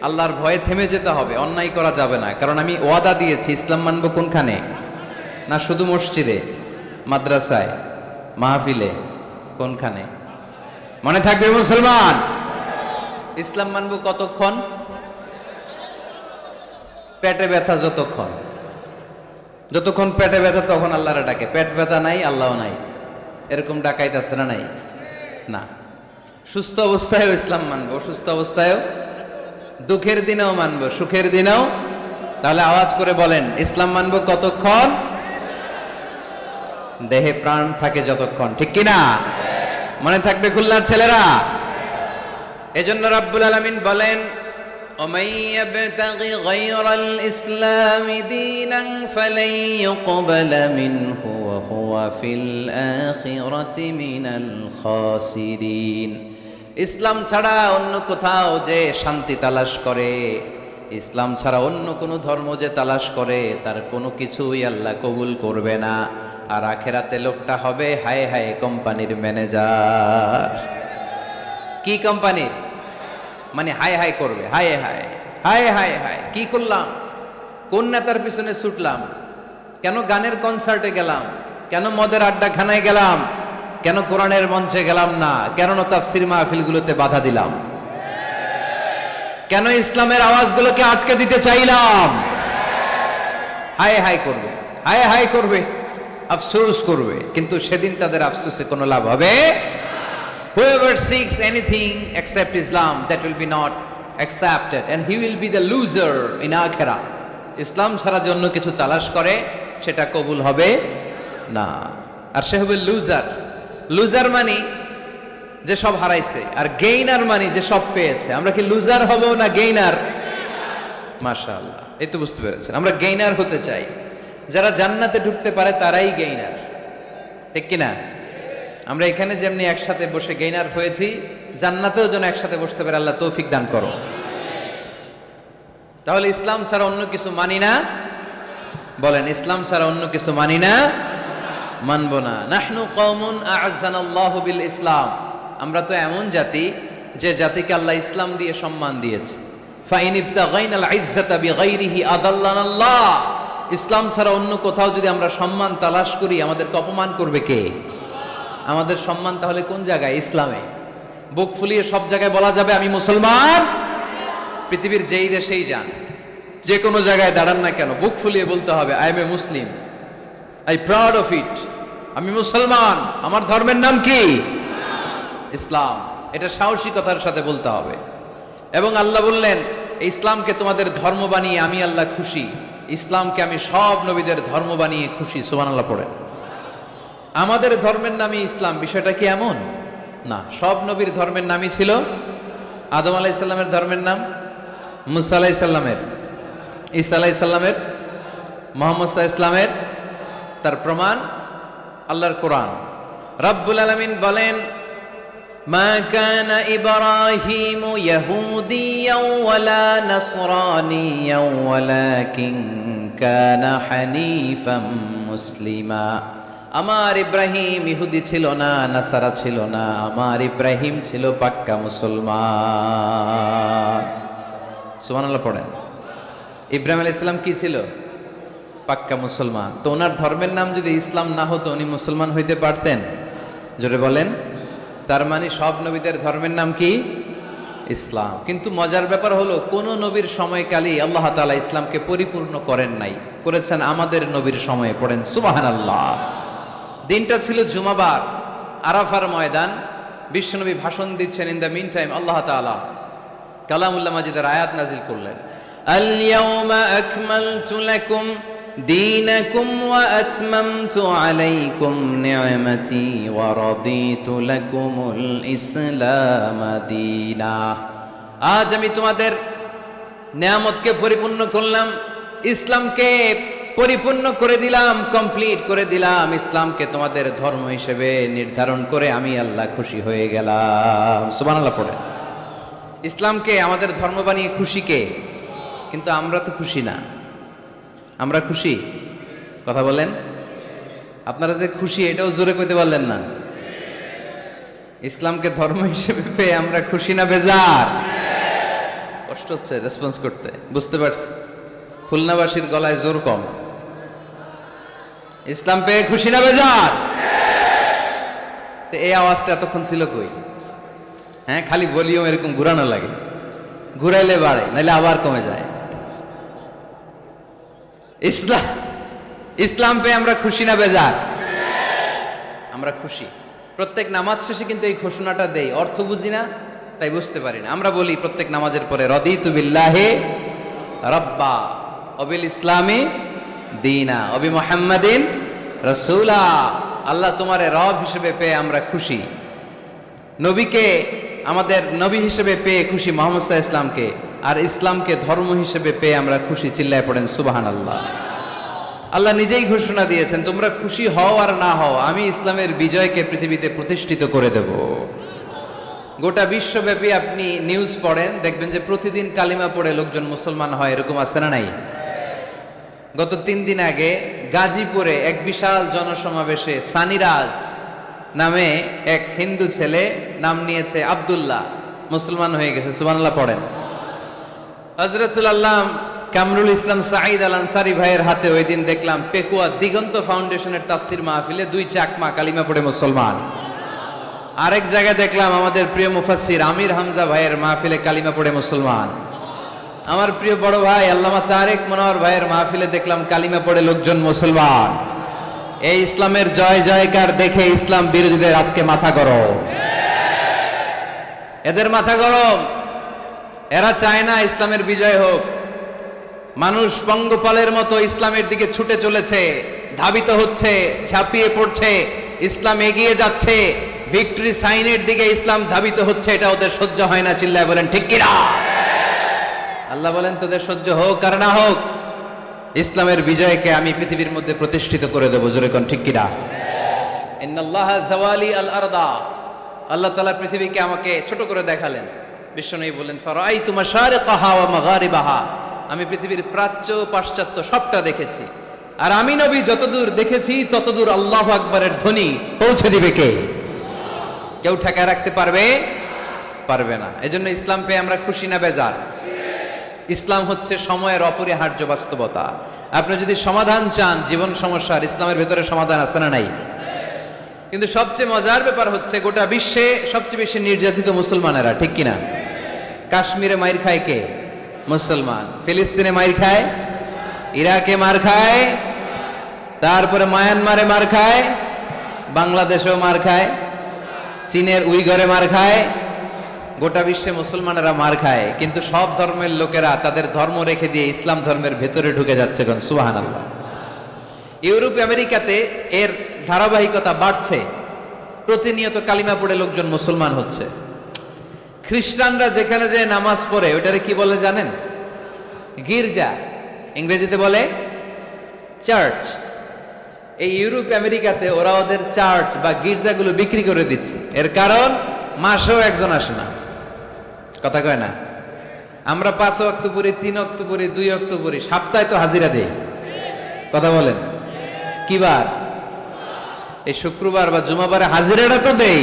আল্লাহর ভয়ে থেমে যেতে হবে, অন্যায় করা যাবে না। কারণ আমি ওয়াদা দিয়েছি, ইসলাম মানবো কোনখানে? না শুধু মসজিদে, মাদ্রাসায়, মাহফিলে, কোনখানে? মনে থাকবে মুসলমান? ইসলাম মানবো কতক্ষণ? পেটে ব্যথা যতক্ষণ। যতক্ষণ পেটে ব্যথা তখন আল্লাহরে ডাকে। পেট ব্যথা নাই, আল্লাহও নাই, এরকম ডাকাইতেছে না? নাই না। সুস্থ অবস্থায়ও ইসলাম মানবো, অসুস্থ অবস্থায়ও, দুঃখের দিনেও মানবো, সুখের দিনেও। তাহলে আওয়াজ করে বলেন, ইসলাম মানবো কতক্ষণ? দেহে প্রাণ থাকে যতক্ষণ। ঠিক কিনা? মনে থাকবে খুলনার ছেলেরা? এজন্য রাব্বুল আলামিন বলেন, ومن يبتغ غير الإسلام دينا فلن يقبل منه وهو في الآخرة من الخاسرين। ইসলাম ছাড়া অন্য কোথাও যে শান্তি তালাশ করে, ইসলাম ছাড়া অন্য কোনো ধর্ম যে তালাশ করে, তার কোনো কিছুই আল্লাহ কবুল করবে না। আর আখেরাতে লোকটা হবে হায় হায় কোম্পানির ম্যানেজার। কি কোম্পানির? মানে হায় হায় করবে, হায় হায় হায় হায় হায়, কি করলাম, কোন নেতার পিছনে ছুটলাম, কেন গানের কনসার্টে গেলাম, কেন মদের আড্ডাখানায় গেলাম, কেন কোরআনের মঞ্চে গেলাম না, কেন তাফসীর মাহফিলগুলোতে বাধা দিলাম, কেন ইসলামের আওয়াজগুলোকে আটকে দিতে চাইলাম। হায় হায় করবে, হায় হায় করবে, আফসোস করবে। কিন্তু সেদিন তাদের আফসোসে কোনো লাভ হবে। Whoever seeks anything except Islam, that will be not accepted, and he will be the loser in akhirah. ইসলাম ছাড়া যে অন্য কিছু তালাশ করে, সেটা কবুল হবে না, আর সে হবে লুজার। লুজার মানে যে সব হারাইছে, আর গেইনার মানে যে সব পেয়েছে। আমরা কি লুজার হব না গেইনার? মাশাআল্লাহ, এই তো বুঝতে পেরেছেন, আমরা গেইনার হতে চাই। যারা জান্নাতে ঢুকতে পারে তারাই গেইনার। ঠিক কিনা? আমরা এখানে যেমনি একসাথে বসে গেইনার হয়েছি, জান্নাতেও যেন একসাথে বসতে পারে, আল্লাহ তৌফিক দান করো। তাহলে ইসলাম ছাড়া অন্য কিছু মানি না। বলেন, ইসলাম ছাড়া অন্য কিছু মানি না, মানবো না। নাহনু কওমুন আ'আজ্জানাল্লাহু বিল ইসলাম। আমরা তো এমন জাতি, যে জাতিকে আল্লাহ ইসলাম দিয়ে সম্মান দিয়েছে। ফাইন ইবতাগাইনাল ইজ্জাতা বিগাইরিহি আদাল্লানাল্লাহ। ইসলাম ছাড়া অন্য কোথাও যদি আমরা সম্মান তালাশ করি, আমাদেরকে অপমান করবে কে? আমাদের সম্মান তাহলে কোন জায়গায়? ইসলামে। বুক ফুলিয়ে সব জায়গায় বলা যাবে আমি মুসলমান। পৃথিবীর যেই দেশেই যান, যে কোনো জায়গায় দাঁড়ান না কেন, বুক ফুলিয়ে বলতে হবে I M A Muslim, I proud of it. আমি মুসলমান, আমার ধর্মের নাম কি? ইসলাম। এটা সাহসিকতার সাথে বলতে হবে। এবং আল্লাহ বললেন, ইসলামকে তোমাদের ধর্ম বানিয়ে আমি আল্লাহ খুশি। ইসলামকে আমি সব নবীদের ধর্ম বানিয়ে খুশি। সুবহানাল্লাহ পড়েন। আমাদের ধর্মের নামই ইসলাম, বিষয়টা কি এমন না? সব নবীর ধর্মের নামই ছিল। আদম আলাইহিস সালামের ধর্মের নাম, মুসা আলাইহিস সালামের, ঈসা আলাইহিস সালামের, মুহাম্মদ সাল্লাল্লাহু আলাইহি ওয়াসাল্লামের। তার প্রমাণ আল্লাহর কোরআন। রব্বুল আলামিন বলেন, মা কানা ইব্রাহিমু ইয়াহুদিয়াও ওয়ালা নাসরানিয়াও ওয়ালাকিন কানা হানিফাম মুসলিমা। আমার ইব্রাহিম ইহুদি ছিল না, নাসারা ছিল না, আমার ইব্রাহিম ছিল পাক্কা মুসলমান। সুবহানাল্লাহ পড়েন। ইব্রাহিম আলাইহিস সালাম কি ছিল? পাক্কা মুসলমান। তো ওনার ধর্মের নাম যদি ইসলাম না হতো উনি মুসলমান হইতে পারতেন? জোরে বলেন। তার মানে সব নবীদের ধর্মের নাম কি? ইসলাম। কিন্তু মজার ব্যাপার হলো কোন নবীর সময়কালই আল্লাহ তাআলা ইসলামকে পরিপূর্ণ করেন নাই, করেছেন আমাদের নবীর সময়ে। পড়েন সুবহানাল্লাহ। দিনটা ছিল জুমাবার, আরাফার ময়দান। বিশ্বনবী ভাষণ দিচ্ছেন। ইন দ্য মিন টাইম আল্লাহ তাআলা কালামুল্লাহ মাজিদের আয়াত নাজিল করলেন, আল ইয়াউমা আকমালতু লাকুম দীনাকুম ওয়া আতমামতু আলাইকুম নি'মাতি ওয়া রাদিতু লাকুমুল ইসলাম দীনা। আজ আমি তোমাদের নিয়ামতকে পরিপূর্ণ করলাম, ইসলামকে পরিপূর্ণ করে দিলাম, কমপ্লিট করে দিলাম। ইসলামকে তোমাদের ধর্ম হিসেবে নির্ধারণ করে আমি আল্লাহ খুশি হয়ে গেলাম। সুবহানাল্লাহ পড়ে। ইসলামকে আমাদের ধর্ম বানিয়ে খুশি কে? কিন্তু আমরা তো খুশি না। আমরা খুশি? কথা বলেন। আপনারা যে খুশি এটাও জোরে কইতে পারলেন না। ইসলামকে ধর্ম হিসেবে পেয়ে আমরা খুশি না বেজার? কষ্ট হচ্ছে রেসপন্স করতে, বুঝতে পারছি। খুলনাবাসীর গলায় জোর কম। ইসলাম পেয়ে খুশি না বেজার? তো এই আওয়াজটা এতক্ষণ ছিল কই? হ্যাঁ, খালি ভলিউম এরকম ঘুরানো লাগে, ঘুরাইলে বাড়ে, নাইলে আবার কমে যায়। ইসলাম পেয়ে আমরা খুশি না বেজার? আমরা খুশি। প্রত্যেক নামাজ শেষে কিন্তু এই ঘোষণাটা দেই, অর্থ বুঝি না তাই বুঝতে পারি না। আমরা বলি প্রত্যেক নামাজের পরে, রদিতু বিল্লাহি রাব্বা ওয়া বিল ইসলামি দীনা ওয়া বি মুহাম্মাদিন রাসূলা। আল্লাহ তোমারে রব হিসেবে পেয়ে আমরা খুশি, নবীকে আমাদের নবী হিসেবে পেয়ে খুশি, মুহাম্মদ সাল্লাল্লাহু আলাইহি ইসলামকে, আর ইসলামকে ধর্ম হিসেবে পেয়ে আমরা খুশি। চিল্লায় পড়েন সুবহানাল্লাহ। আল্লাহ নিজেই ঘোষণা দিয়েছেন, তোমরা খুশি হও আর না হও, আমি ইসলামের বিজয়কে পৃথিবীতে প্রতিষ্ঠিত করে দেব। গোটা বিশ্বব্যাপী আপনি নিউজ পড়েন, দেখবেন যে প্রতিদিন কালিমা পড়ে লোকজন মুসলমান হয়। এরকম আছে না নাই? গত 3 দিন আগে গাজীপুরে এক বিশাল জনসমাবেশে সানিরাজ নামে এক হিন্দু ছেলে, নাম নিয়েছে আব্দুল্লাহ, মুসলমান হয়ে গেছে। সুবহানাল্লাহ পড়েন। হযরতুল আল্লাহ কামরুল ইসলাম সাঈদ আল আনসারী ভাইয়ের হাতে ওই দিন দেখলাম পেকুয়া দিগন্ত ফাউন্ডেশনের তাফসির মাহফিলে 2 চাকমা কালিমা পড়ে মুসলমান। আরেক জায়গায় দেখলাম আমাদের প্রিয় মুফাসসির আমির হামজা ভাইয়ের মাহফিলে কালিমা পড়ে মুসলমান। আমার প্রিয় বড় ভাই আল্লামা তারেক মনোয়ার ভাইয়ের মাহফিলে দেখলাম কালিমা পড়ে লোকজন মুসলমান। এই ইসলামের জয় জয়কার দেখে ইসলাম বিরোধীদের আজকে মাথা গরম, এদের মাথা গরম। এরা চায় না ইসলামের বিজয় হোক। মানুষ পঙ্গপালের মতো ইসলামের দিকে ছুটে চলেছে, ধাবিত হচ্ছে, ঝাঁপিয়ে পড়ছে, ইসলাম এগিয়ে যাচ্ছে, ভিক্টরি সাইনের দিকে ইসলাম ধাবিত হচ্ছে। এটা ওদের সহ্য হয় না। চিল্লায় বলেন ঠিক কিনা? আল্লাহ বলেন তোদের সহ্য হোক আর না হোক, ইসলামের বিজয়কে আমি পৃথিবীর মধ্যে প্রতিষ্ঠিত করে দেবো। জোরে কোন ঠিক কিনা? ইন্নাল্লাহা জাওয়ালি আল আরদা। আল্লাহ তাআলা পৃথিবীকে আমাকে ছোট করে দেখালেন। বিশ্বনবী বলেন, ফারাআইতু মাশারিকাহা ওয়া মাগারিবাহা। আমি পৃথিবীর প্রাচ্য পাশ্চাত্য সবটা দেখেছি, আর আমি নবী যতদূর দেখেছি ততদূর আল্লাহু আকবারের ধ্বনি পৌঁছে দিবে কে? কেউ ঠেকায় রাখতে পারবে? পারবে না। এজন্য ইসলাম পেয়ে আমরা খুশি না বেজার? ইসলাম হচ্ছে সময়ের অপরিহার্য বাস্তবতা। আপনি যদি সমাধান চান জীবন সমস্যার, ইসলামের ভেতরে সমাধান আছে না নাই? কিন্তু সবচেয়ে মজার ব্যাপার হচ্ছে গোটা বিশ্বে সবচেয়ে বেশি নির্যাতিত মুসলমানেরা, ঠিক কিনা? কাশ্মীরে মাইর খায় কে? মুসলমান। ফিলিস্তিনে মাইর খায়, ইরাকে মার খায়, তারপরে মায়ানমারে মার খায়, বাংলাদেশেও মার খায়, চীনের উইঘরে মার খায়। গোটা বিশ্বে মুসলমানেরা মার খায়, কিন্তু সব ধর্মের লোকেরা তাদের ধর্ম রেখে দিয়ে ইসলাম ধর্মের ভেতরে ঢুকে যাচ্ছে। সুবহানাল্লাহ। ইউরোপ আমেরিকাতে এর ধারাবাহিকতা বাড়ছে, প্রতিনিয়ত কালিমা পড়ে লোকজন মুসলমান হচ্ছে। খ্রিস্টানরা যেখানে যে নামাজ পড়ে ওটারে কি বলে জানেন? গির্জা। ইংরেজিতে বলে চার্চ। এই ইউরোপ আমেরিকাতে ওরা ওদের চার্চ বা গির্জাগুলো বিক্রি করে দিচ্ছে। এর কারণ মাসেও একজন আসে না। কথা কয় না? আমরা 5 ওয়াক্ত পড়ি, 3 ওয়াক্ত পড়ি, 2 ওয়াক্ত পড়ি, সপ্তাহে তো হাজিরা দেই। কথা বলেন কি বার? এই শুক্রবার বা জুমাবারে হাজিরাটা তো দেই।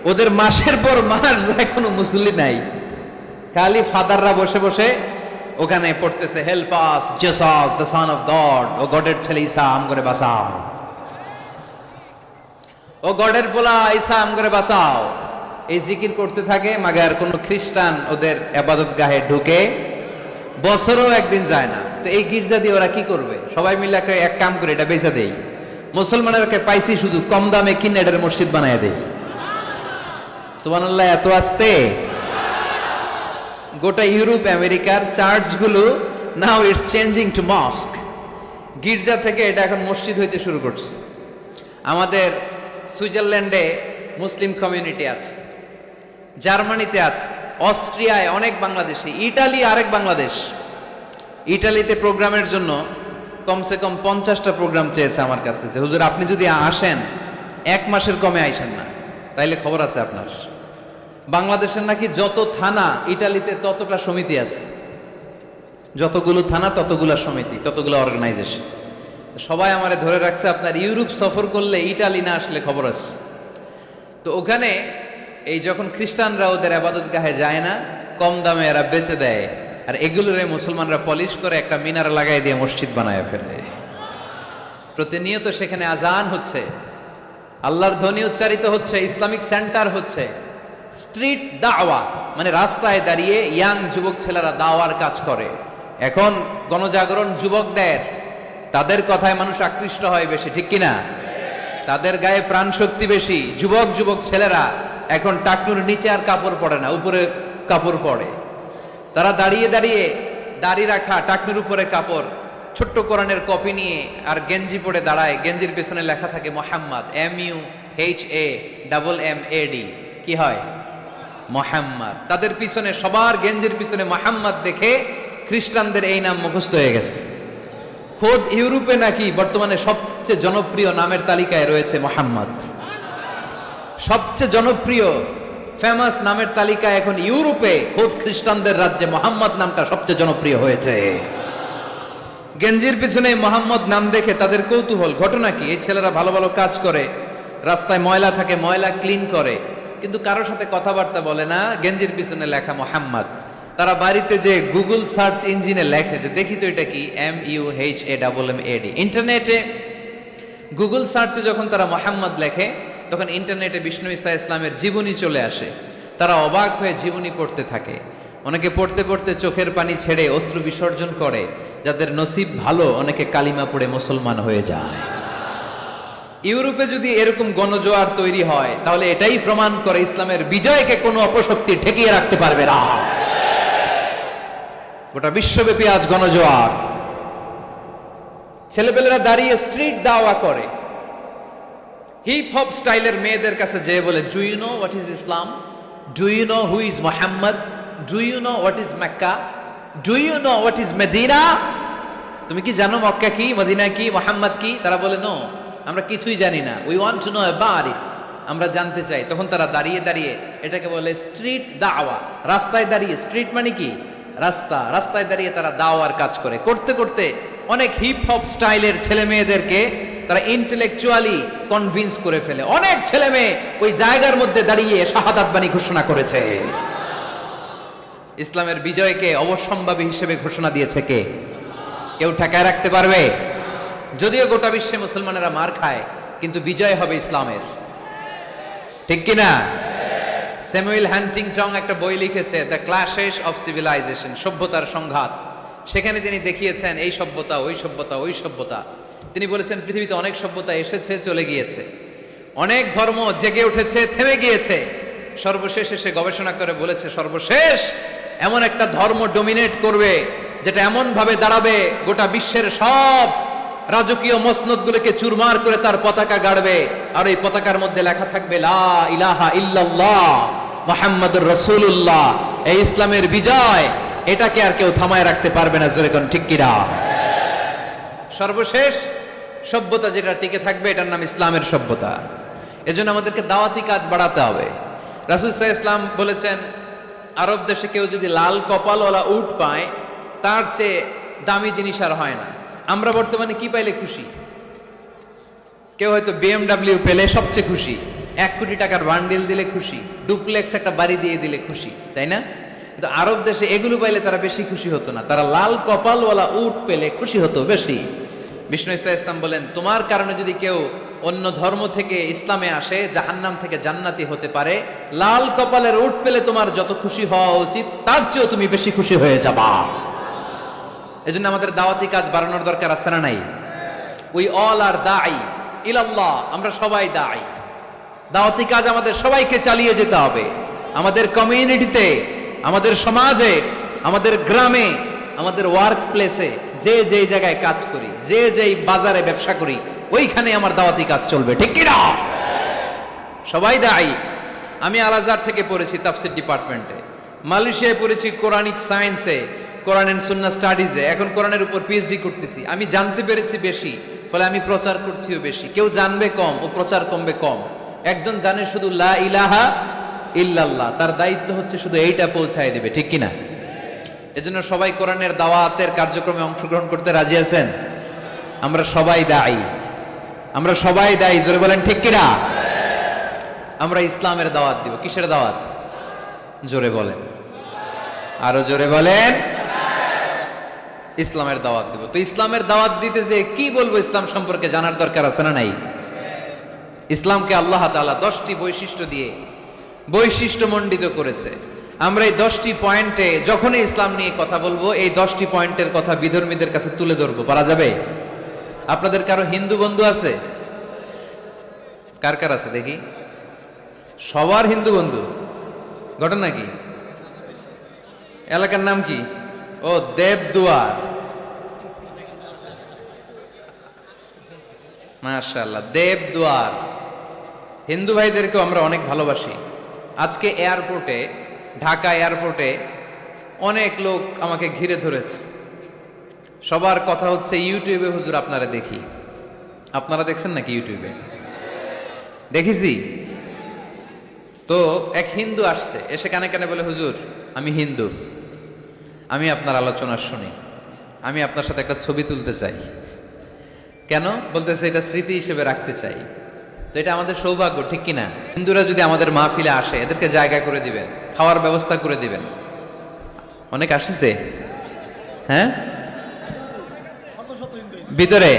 ওদের মাসের পর মাস যায়, কোনো মুসল্লি নাই। খালি ফাদাররা বসে বসে ওখানে পড়তেছে help us Jesus the son of God, ও গডের ছেলে ঈসা আম করে বাঁচাও, ও গডের পোলা ঈসা আম করে বাঁচাও, এই জিকির করতে থাকে। মাগার কোনো খ্রিস্টান ওদের ইবাদত গাহে ঢুকে বছরও একদিন যায় না। তো এই গির্জা দিয়ে ওরা কি করবে? সবাই মিলে এক কাম করে এটা বেচা দেই, মুসলমানেরকে পাইছি শুধু কম দামে কিনে এটার মসজিদ বানায় দেই। সুবহানাল্লাহ, এত আসতে গোটা ইউরোপ আমেরিকার চার্চগুলো now it's changing to mosque. গির্জা থেকে এটা এখন মসজিদ হইতে শুরু করছে। আমাদের সুইজারল্যান্ডে মুসলিম কমিউনিটি আছে, জার্মানিতে আছে, অস্ট্রিয়ায় অনেক বাংলাদেশি, ইটালি আরেক বাংলাদেশ। ইটালিতে প্রোগ্রামের জন্য কমসে কম 50টা প্রোগ্রাম চেয়েছে আমার কাছে, যে হুজুর আপনি যদি আসেন 1 মাসের কমে আইসেন না, তাইলে খবর আছে আপনার। বাংলাদেশের নাকি যত থানা ইটালিতে ততটা সমিতি আছে, যতগুলো থানা ততগুলা সমিতি, ততগুলো অর্গানাইজেশন। সবাই আমারে ধরে রাখছে আপনার ইউরোপ সফর করলে ইটালি না আসলে খবর আছে। তো ওখানে এই যখন খ্রিস্টানরা ওদের আবাদত গাহে যায় না, কম দামে এরা বেচে দেয়, আর এগুলোরে মুসলমানরা পলিশ করে একটা মিনার লাগাই দিয়ে মসজিদ বানায় ফেলে। প্রতিনিয়ত সেখানে আজান হচ্ছে, আল্লাহর ধ্বনি উচ্চারিত হচ্ছে, ইসলামিক সেন্টার হচ্ছে, স্ট্রিট দাওয়া মানে রাস্তায় দাঁড়িয়ে ইয়াং যুবক ছেলেরা দাওয়ার কাজ করে। এখন গণজাগরণ যুবকদের, তাদের কথায় মানুষ আকৃষ্ট হয় বেশি, ঠিক কিনা? তাদের গায়ে প্রাণ শক্তি বেশি। যুবক ছেলেরা এখন টাকনুর নিচে আর কাপড় পরে না, উপরে কাপড় পরে। তারা দাঁড়িয়ে দাঁড়িয়ে দাড়ি রাখা, টাকনুর উপরে কাপড়, ছোট্ট কোরআনের কপি নিয়ে আর গেঞ্জি পরে দাঁড়ায়। গেঞ্জির পেছনে লেখা থাকে মোহাম্মদ, MUHAMMAD, কি হয়? মোহাম্মদ। তাদের পিছনে, সবার গেঞ্জির পিছনে মোহাম্মদ দেখে খ্রিস্টানদের এই নাম মুখস্থ হয়ে গেছে। খোদ ইউরোপে নাকি বর্তমানে সবচেয়ে জনপ্রিয় নামের তালিকায় রয়েছে মোহাম্মদ। সবচেয়ে জনপ্রিয় ফেমাস নামের তালিকায় এখন ইউরোপে খোদ খ্রিস্টানদের রাজ্যে মোহাম্মদ নামটা সবচেয়ে জনপ্রিয় হয়েছে। গেঞ্জির পিছনে মোহাম্মদ নাম দেখে তাদের কৌতূহল। ঘটনা কি? এই ছেলেরা ভালো ভালো কাজ করে, রাস্তায় ময়লা থাকে, ময়লা ক্লিন করে, কিন্তু কারোর সাথে কথাবার্তা বলে না, গেঞ্জির পিছনে লেখা মোহাম্মদ। তারা বাড়িতে যে গুগল সার্চ ইঞ্জিনে লেখে যে দেখি তো এটা কি, MUHAMMAD। ইন্টারনেটে গুগল সার্চে যখন তারা মোহাম্মদ লেখে, তখন ইন্টারনেটে বিষ্ণু ঈসা ইসলামের জীবনী চলে আসে। তারা অবাক হয়ে জীবনী পড়তে থাকে। অনেকে পড়তে পড়তে চোখের পানি ছেড়ে অশ্রু বিসর্জন করে। যাদের নসিব ভালো, অনেকে কালিমা পড়ে মুসলমান হয়ে যায়। ইউরোপে যদি এরকম গণজোয়ার তৈরি হয়, তাহলে এটাই প্রমাণ করে ইসলামের বিজয়কে কোনো অপশক্তি ঠেকিয়ে রাখতে পারবে না। গোটা বিশ্বব্যাপী আজ গণজোয়ার। ছেলেপেলেরা দাঁড়িয়ে স্ট্রিট দাওয়া করে, হিপ হপ স্টাইলের মেয়েদের কাছে যেয়ে বলে, do you know what is Islam? Do you know who is Muhammad? Do you know what is Mecca? Do you know what is Medina? তুমি কি জানো মক্কা কি, মদিনা কি, মোহাম্মদ কি? তারা বলে, নো, আমরা কিছুই জানি না। We want to know about it, আমরা জানতে চাই। তখন তারা দাঁড়িয়ে দাঁড়িয়ে, এটাকে বলে স্ট্রিট দাওয়া। রাস্তায় দাঁড়িয়ে, স্ট্রিট মানে কি? রাস্তা। রাস্তায় দাঁড়িয়ে তারা দাওয়ার কাজ করে। করতে করতে অনেক হিপ হপ স্টাইলের ছেলে মেয়েদেরকে তারা ইন্টেলেকচুয়ালি কনভিন্স করে ফেলে। অনেক ছেলে মেয়ে ওই জায়গার মধ্যে দাঁড়িয়ে শাহাদাত বাণী ঘোষণা করেছে। ইসলামের বিজয়কে অবশ্যম্ভাবী হিসেবে ঘোষণা দিয়েছে কে? কেউ ঠেকায় রাখতে পারবে? যদিও গোটা বিশ্বে মুসলমানেরা মার খায়, কিন্তু বিজয় হবে ইসলামের, ঠিক কিনা? স্যামুয়েল হান্টিংটন একটা বই লিখেছে, দ্য ক্ল্যাশেস অফ সিভিলাইজেশন, সভ্যতার সংঘাত। সেখানে তিনি দেখিয়েছেন এই সভ্যতা, ওই সভ্যতা, ওই সভ্যতা। তিনি বলেছেন পৃথিবীতে অনেক সভ্যতা এসেছে, চলে গিয়েছে, অনেক ধর্ম জেগে উঠেছে, থেমে গিয়েছে। সর্বশেষ এসে গবেষণা করে বলেছে, সর্বশেষ এমন একটা ধর্ম ডমিনেট করবে, যেটা এমন ভাবে দাঁড়াবে গোটা বিশ্বের সব রাজকীয় মসনদগুলোকে চুরমার করে তার পতাকা গাড়বে, আর এই পতাকার মধ্যে লেখা থাকবে লা ইলাহা ইল্লাল্লাহ মুহাম্মাদুর রাসূলুল্লাহ। এই ইসলামের বিজয়, এটাকে আর কেউ থামায় রাখতে পারবে না। জোরে কোন ঠিক কিনা? সর্বশেষ সভ্যতা যেটা টিকে থাকবে, এটার নাম ইসলামের সভ্যতা। এজন্য আমাদেরকে দাওয়াতি কাজ বাড়াতে হবে। রাসূল সাল্লাল্লাহু আলাইহি ওয়াসাল্লাম বলেছেন, আরব দেশে কেউ যদি লাল কপালওয়ালা উট পায়, তার চেয়ে দামি জিনিস আর হয় না। আমরা বর্তমানে কি পাইলে খুশি? কেউ হয়তো BMW পেলে সবচেয়ে খুশি, 1 কোটি টাকার বান্ডিল দিলে খুশি, ডুপ্লেক্স একটা বাড়ি দিয়ে দিলে খুশি, তাই না? কিন্তু আরব দেশে এগুলো পাইলে তারা বেশি খুশি হতো না, তারা লাল কপালওয়ালা উট পেলে খুশি হতো বেশি। বিষ্ণু ঈসা ইসলাম বলেন, তোমার কারণে যদি কেউ অন্য ধর্ম থেকে ইসলামে আসে জাহান্নাম থেকে জান্নাতি হতে পারে, লাল কপালের উট পেলে তোমার যত খুশি হওয়া উচিত তার চেয়েও তুমি বেশি খুশি হয়ে যাবা। এজন্য আমাদের দাওয়াতি কাজ বাড়ানোর দরকার আছে না নাই? উই অল আর দাঈ ইলাল্লাহ, আমরা সবাই দাঈ। দাওয়াতি কাজ আমাদের সবাইকে চালিয়ে যেতে হবে। আমাদের কমিউনিটিতে, আমাদের সমাজে, আমাদের গ্রামে, আমাদের ওয়ার্ক প্লেসে, যে যেই জায়গায় কাজ করি, যে যেই বাজারে ব্যবসা করি, ওইখানে আমার দাওয়াতি কাজ চলবে, ঠিক কি না? সবাই দায়ী। আমি আল আজহার থেকে পড়েছি তাফসীর ডিপার্টমেন্টে, মালয়েশিয়ায় পড়েছি কোরআনিক সায়েন্সে, কোরআন এন্ড সুন্নাহ স্টাডিজে, এখন কোরআনের উপর পিএইচডি করতেছি। আমি জানতে পেরেছি বেশি, ফলে আমি প্রচার করছিও বেশি। কেউ জানবে কম ও প্রচার কমবে কম। একজন জানে শুধু লা ইলাহা ইল্লাল্লাহ, তার দায়িত্ব হচ্ছে শুধু এইটা পৌঁছায় দিবে, ঠিক কিনা? এজন্য সবাই কোরআনের দাওয়াতের কার্যক্রমে অংশগ্রহণ করতে রাজি আছেন? আমরা সবাই দায়ী, আমরা সবাই দায়ী, জোরে বলেন ঠিক কিনা? আমরা ইসলামের দাওয়াত দিব। কিসের দাওয়াত? জোরে বলেন, আরো জোরে বলেন। ইসলামের দাওয়াত দিব। তো ইসলামের দাওয়াত দিতে যে কি বলবো ইসলাম সম্পর্কে জানার দরকার আছে না নাই? ইসলামকে আল্লাহ তাআলা 10টি বৈশিষ্ট্য দিয়ে বৈশিষ্ট্যমণ্ডিত করেছে। আমরা এই 10টি পয়েন্টে যখনই ইসলাম নিয়ে কথা বলবো, এই 10টি পয়েন্টের কথা বিধর্মীদের কাছে তুলে ধরবো। পারা যাবে? আপনাদের কারো হিন্দু বন্ধু আছে? কার কার আছে দেখি? সবার হিন্দু বন্ধু। ঘটনা কি? এলাকার নাম কি? ও দেবদুয়ার। মাশাআল্লাহ, দেবদুয়ার। হিন্দু ভাইদেরকেও আমরা অনেক ভালোবাসি। আজকে এয়ারপোর্টে, ঢাকা এয়ারপোর্টে অনেক লোক আমাকে ঘিরে ধরেছে। সবার কথা হচ্ছে ইউটিউবে হুজুর আপনারা দেখি। আপনারা দেখছেন নাকি ইউটিউবে? দেখেছি তো। এক হিন্দু আসছে, এসে কানে কানে বলে, হুজুর আমি হিন্দু, আমি আপনার আলোচনা শুনি, আমি আপনার সাথে একটা ছবি তুলতে চাই। কেন? বলতেছে এটা স্মৃতি হিসেবে রাখতে চাই। তো এটা আমাদের সৌভাগ্য, ঠিক কিনা? হিন্দুরা যদি আমাদের মাহফিলে আসে, এদেরকে জায়গা করে দিবেন, খাওয়ার ব্যবস্থা করে দিবেন। অনেক আসছে, হ্যাঁ, ভিতরে।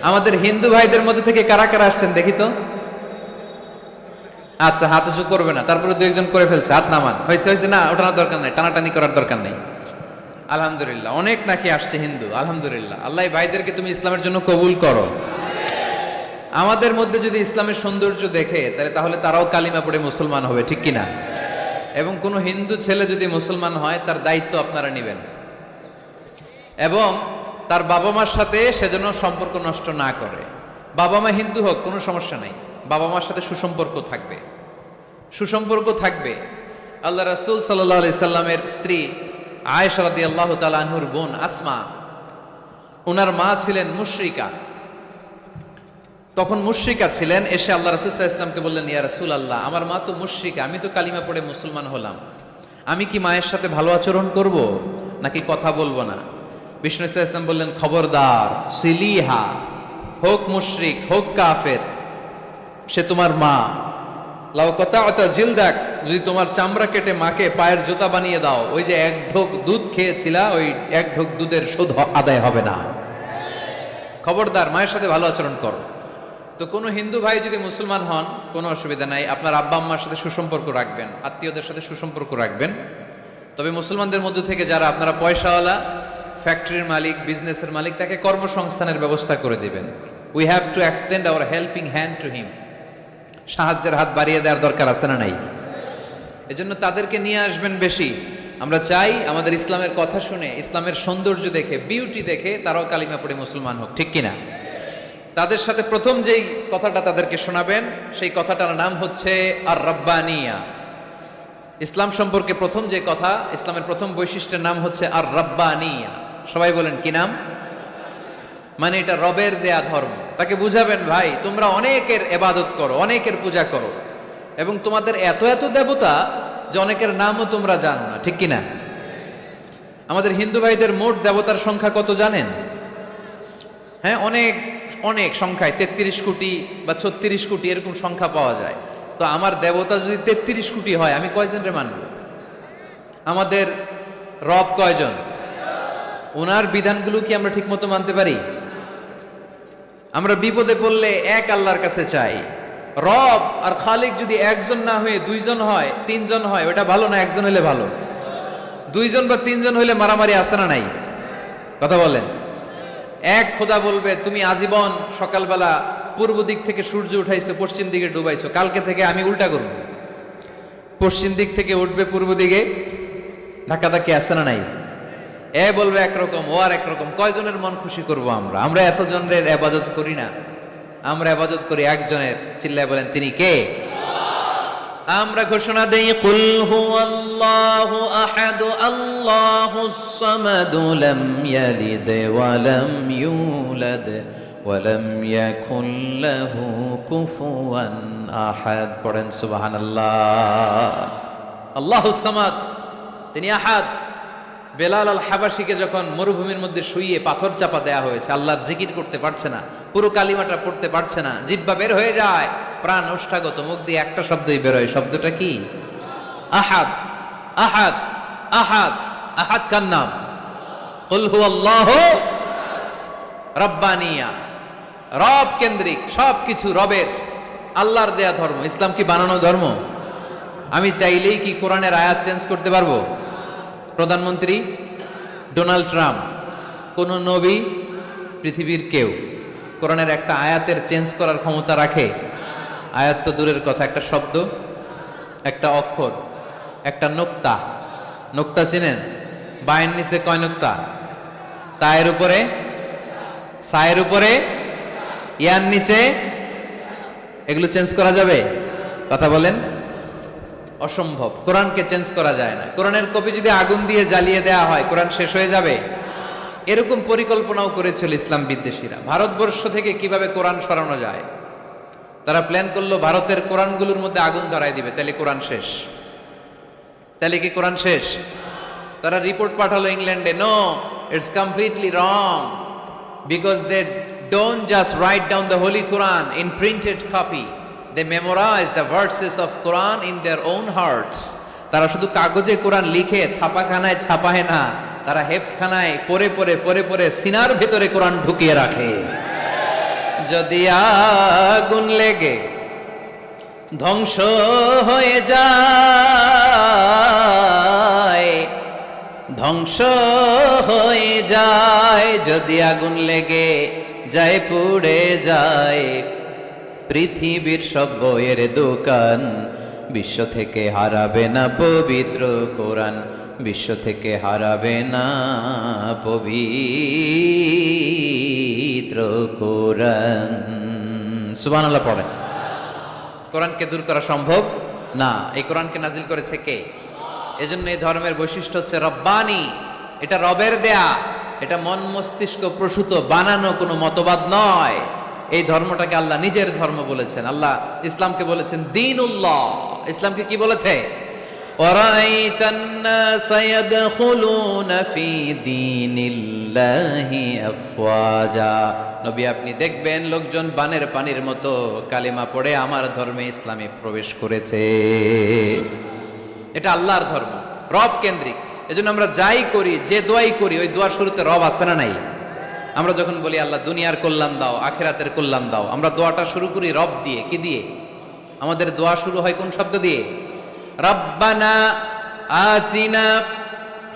আমাদের হিন্দু ভাইদের মধ্যে থেকে কারা কারা আসছেন দেখি তো। আচ্ছা, হাত উঁচু করবে না, তারপরে দু একজন করে ফেলছে, হাত নামান। হয়েছে হয়েছে, না ওঠানোর দরকার নেই, টানাটানি করার দরকার নেই। আলহামদুলিল্লাহ, অনেক নাকি আসছে হিন্দু। আলহামদুলিল্লাহ, আল্লাহ ভাইদেরকে তুমি ইসলামের জন্য কবুল করো। আমাদের মধ্যে যদি ইসলামের সৌন্দর্য দেখে, তাহলে তারাও কালিমা পড়ে মুসলমান হবে, ঠিক কিনা? এবং কোনো হিন্দু ছেলে যদি মুসলমান হয়, তার দায়িত্ব আপনারা নেবেন, এবং তার বাবা মার সাথে সেজন্য সম্পর্ক নষ্ট না করে। বাবা মা হিন্দু হোক, কোনো সমস্যা নাই, বাবা মার সাথে সুসম্পর্ক থাকবে, সুসম্পর্ক থাকবে। আল্লাহ রাসূল সাল্লাল্লাহু আলাইহি সাল্লামের স্ত্রী আয়েশা রাদিয়াল্লাহু তাআলা আনহুর বোন আসমা, ওনার মা ছিলেন মুশরিকা। তখন মুশরিকা ছিলেন, এসে আল্লাহ রাসূল সাল্লাল্লাহু আলাইহি ওয়াসাল্লামকে বললেন, ইয়া রাসূলুল্লাহ, আমার মা তো মুশরিকা, আমি তো কালিমা পড়ে মুসলমান হলাম, আমি কি মায়ের সাথে ভালো আচরণ করব নাকি কথা বলবো না? বিষ্ণু সাল্লাল্লাহু আলাইহি ওয়াসাল্লাম বললেন, খবরদার, সিলিহা, হোক মুশরিক হোক কাফের, সে তোমার মা। লাউ কাতা'তা জিলদাক, যদি তোমার চামড়া কেটে মাকে পায়ের জুতা বানিয়ে দাও, ওই যে এক ঢোক দুধ খেয়েছিলা, ওই এক ঢোক দুধের শোধ আদায় হবে না। খবরদার, মায়ের সাথে ভালো আচরণ করো। তো কোনো হিন্দু ভাই যদি মুসলমান হন, কোনো অসুবিধা নাই, আপনার আব্বা আম্মার সাথে সুসম্পর্ক রাখবেন, আত্মীয়দের সাথে সুসম্পর্ক রাখবেন। তবে মুসলমানদের মধ্যে থেকে যারা আপনারা পয়সাওয়ালা, ফ্যাক্টরির মালিক, বিজনেসের মালিক, তাকে কর্মসংস্থানের ব্যবস্থা করে দিবেন। We have to extend hour helping hand to him. সাহায্যের হাত বাড়িয়ে দেওয়ার দরকার আছে না নাই? এজন্য তাদেরকে নিয়ে আসবেন বেশি। আমরা চাই আমাদের ইসলামের কথা শুনে, ইসলামের সৌন্দর্য দেখে, বিউটি দেখে তারাও কালিমা পড়ে মুসলমান হোক, ঠিক কিনা? তাদের সাথে প্রথম যেই কথাটা তাদেরকে শোনাবেন, সেই কথাটার নাম হচ্ছে আর রাব্বানিয়া। ইসলাম সম্পর্কে প্রথম যে কথা, ইসলামের প্রথম বৈশিষ্ট্যের নাম হচ্ছে আর রাব্বানিয়া। সবাই বলেন কি নাম? মানে এটা রবের দেয়া ধর্ম। তাকে বুঝাবেন, ভাই তোমরা অনেকের ইবাদত করো, অনেকের পূজা করো, এবং তোমাদের এত এত দেবতা যে অনেকের নামও তোমরা জানো না, ঠিক কিনা? আমাদের হিন্দু ভাইদের মোট দেবতার সংখ্যা কত জানেন? হ্যাঁ, অনেক অনেক সংখ্যায়, 33 কোটি বা 36 কোটি এরকম সংখ্যা পাওয়া যায়। তো আমার দেবতা যদি 33 কোটি হয়, আমি কয়জন রে মানব? আমাদের রব কয়জন? ওনার বিধানগুলো কি আমরা ঠিকমতো মানতে পারি? আমরা বিপদে পড়লে এক আল্লাহর কাছে চাই। রব আর খালিক যদি একজন না হয়ে দুইজন হয়, তিনজন হয়, ওটা ভালো না একজন হলে ভালো? দুইজন বা তিনজন হইলে মারামারি আছে না নাই? কথা বলেন। এক খোদা বলবে তুমি আজীবন সকালবেলা পূর্ব দিক থেকে সূর্য উঠাইছো, পশ্চিম দিকে ডুবাইছো, কালকে থেকে আমি উল্টা করব, পশ্চিম দিক থেকে উঠবে পূর্ব দিকে, ধাক্কাধাক্কি আছে না নাই? এ বলবে একরকম, ও আর একরকম। কয়জনের মন খুশি করব আমরা? আমরা এতজনের ইবাদত করি না, আমরা ইবাদত করি একজনের। চিল্লায় বলেন তিনি কে? আমরা ঘোষণা দেই কুল হুয়াল্লাহু আহাদ আল্লাহুস সামাদ লাম ইয়ালিদ ওয়া লাম ইউলাদ ওয়া লাম ইয়াকুল লাহু কুফুয়ান আহাদ। পড়েন সুবহানাল্লাহ। আল্লাহুস সামাদ, তিনি আহাদ। বেলাল আল হাবাসীকে যখন মরুভূমির মধ্যে শুইয়ে পাথর চাপা দেয়া হয়েছে, আল্লাহর জিকির করতে পারছে না, পুরো কালিমাটা পড়তে পারছে না, জিহ্বা বের হয়ে যায়, প্রাণ ওষ্ঠাগত, মুখ দিয়ে একটা শব্দই বের হয়। শব্দটা কি? আহাদ। আহাদ আহাদ আহাদ কার নাম? কুল হুয়াল্লাহু রাব্বানিয়া, রব কেন্দ্রিক, সবকিছু রবের, আল্লাহর দেয়া ধর্ম। ইসলাম কি বানানো ধর্ম? আমি চাইলেই কি কোরআনের আয়াত চেঞ্জ করতে পারবো? প্রধানমন্ত্রী ডোনাল্ড ট্রাম্প, কোন নবী, পৃথিবীর কেউ কোরআনের একটা আয়াতের চেঞ্জ করার ক্ষমতা রাখে? আয়াত তো দূরের কথা, একটা শব্দ, একটা অক্ষর, একটা নোক্তা। নোক্তা চিনেন? বায়ের নিচে কয় নোক্তা? তায়ের উপরে, সায়ের উপরে, ইয়ার নিচে। এগুলো চেঞ্জ করা যাবে? কথা বলেন। অসম্ভব। কোরআনকে চেঞ্জ করা যায় না। কোরআনের কপি যদি আগুন দিয়ে জ্বালিয়ে দেওয়া হয়, কোরআন শেষ হয়ে যাবে? এরকম পরিকল্পনাও করেছিল ইসলাম বিদ্বেষীরা, ভারতবর্ষ থেকে কিভাবে কোরআন সরানো যায়। তারা প্ল্যান করলো ভারতের কোরআনগুলোর মধ্যে আগুন ধরায় দিবে, তাহলে কোরআন শেষ। তাহলে কি কোরআন শেষ? তারা রিপোর্ট পাঠালো ইংল্যান্ডে, no, it's completely wrong, because they don't just write down the holy Quran in printed copy, they memorize the verses of Quran in their own hearts. তারা শুধু কাগজে কোরআন লিখে ছাপাখানায় ছাপায় না, তারা হেফজখানায় পড়ে পড়ে পড়ে পড়ে সিনার ভিতরে কোরআন ঢুকিয়ে রাখে। যদি আগুন লেগে ধ্বংস হয়ে যায়, ধ্বংস হয়ে যায়, যদি আগুন লেগে যায় পুড়ে যায় পৃথিবীর সব বইয়ের দোকান, বিশ্ব থেকে হারাবে না পবিত্র কোরআন, বিশ্ব থেকে হারাবে না পবিত্র কোরআন। সুবহানাল্লাহ পড়েন। কোরআনকে দূর করা সম্ভব না। এই কোরআনকে নাজিল করেছে কে? এজন্য এই ধর্মের বৈশিষ্ট্য হচ্ছে রব্বানি। এটা রবের দেয়া, এটা মন মস্তিষ্ক প্রসূত বানানো কোনো মতবাদ নয়। এই ধর্মটাকে আল্লাহ নিজের ধর্ম বলেছেন। আল্লাহ ইসলামকে বলেছেন দীনুল্লাহ। ইসলামকে কি বলেছে? ওয়ারাইতান নাসা ইয়াদখুলুনা ফি দীনিল্লাহি আফওয়াজা। নবী আপনি দেখবেন লোকজন বানের পানির মতো কালিমা পড়ে আমার ধর্মে ইসলামে প্রবেশ করেছে। এটা আল্লাহর ধর্ম, রব কেন্দ্রিক। এজন্য আমরা যাই করি, যে দোয়াই করি, ওই দোয়ার শুরুতে রব আছে না নাই? আমরা যখন বলি আল্লাহ দুনিয়ার কল্যাণ দাও, আখিরাতের কল্যাণ দাও, আমরা দোয়াটা শুরু করি রব দিয়ে। কি দিয়ে? আমাদের দোয়া শুরু হয় কোন শব্দ দিয়ে? রব্বানা আতিনা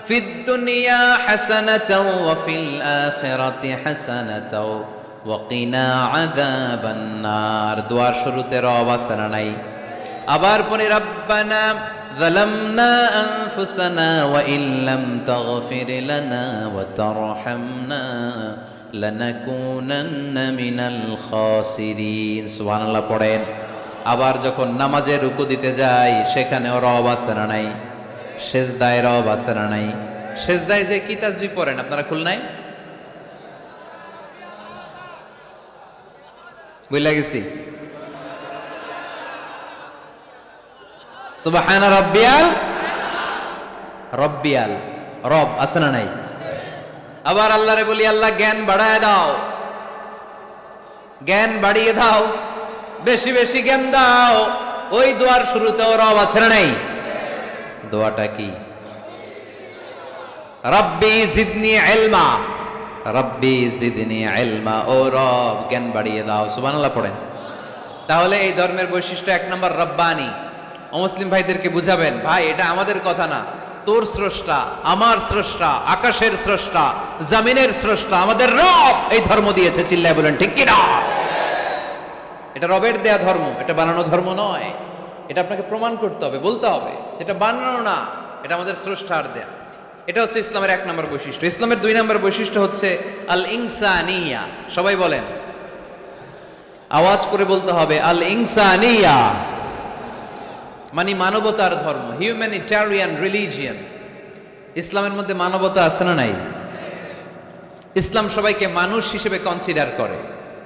ফিদ দুনিয়া হাসানাতাও ওয়া ফিল আখিরাতি হাসানাতাও ওয়া কিনা আযাবান নার। দোয়ার শুরুতে রব আছে না নাই? আবার পরে রব্বানা যালামনা আনফুসানা ওয়া ইল্লাম তাগফির লানা ওয়া তারহামনা লানাকুনান্না মিনাল খাসিরিন। সুবহানাল্লাহ পড়েন। আবার যখন নামাজে রুকু দিতে যাই, সেখানেও রব আছে না নাই? সেজদায় রব আছে না নাই? সেজদায় যে কি তাসবিহ পড়েন আপনারা খুলনায়? বুঝলা গেছি। সুবহানা রাব্বিয়াল, রব্বিয়াল, রব আছে না নাই? আবার আল্লাহরে বলি আল্লাহ জ্ঞান বাড়ায় দাও, জ্ঞান বাড়িয়ে দাও, বেশি বেশি জ্ঞান দাও। ওই দোয়ার শুরুতেও রব আছে না নাই? দোয়াটা কি? রব্বি জিদনি ইলমা, রব্বি জিদনি ইলমা, ও রব জ্ঞান বাড়িয়ে দাও। সুবহানাল্লাহ পড়েন। তাহলে এই ধর্মের বৈশিষ্ট্য এক নম্বর রব্বানি। অমুসলিম ভাইদেরকে বুঝাবেন, ভাই এটা আমাদের কথা না, তোর স্রষ্টা, আমার স্রষ্টা, আকাশের স্রষ্টা, জমিনের স্রষ্টা, আমাদের রব এই ধর্ম দিয়েছে। চিল্লায় বলেন ঠিক কিনা? এটা রবের দেয়া ধর্ম, এটা বানানো ধর্ম নয়। এটা আপনাকে প্রমাণ করতে হবে, বলতে হবে যেটা বানানো না, এটা আমাদের স্রষ্টার দেয়া। এটা হচ্ছে ইসলামের এক নম্বর বৈশিষ্ট্য। ইসলামের দুই নম্বর বৈশিষ্ট্য হচ্ছে আল ইনসানিয়া। সবাই বলেন, আওয়াজ করে বলতে হবে, আল ইনসানিয়া মানে মানবতার ধর্ম, হিউম্যানিটারিয়ান রিলিজিয়ান। ইসলামের মধ্যে মানবতা আছে না নাই? ইসলাম সবাইকে মানুষ হিসেবে কনসিডার করে।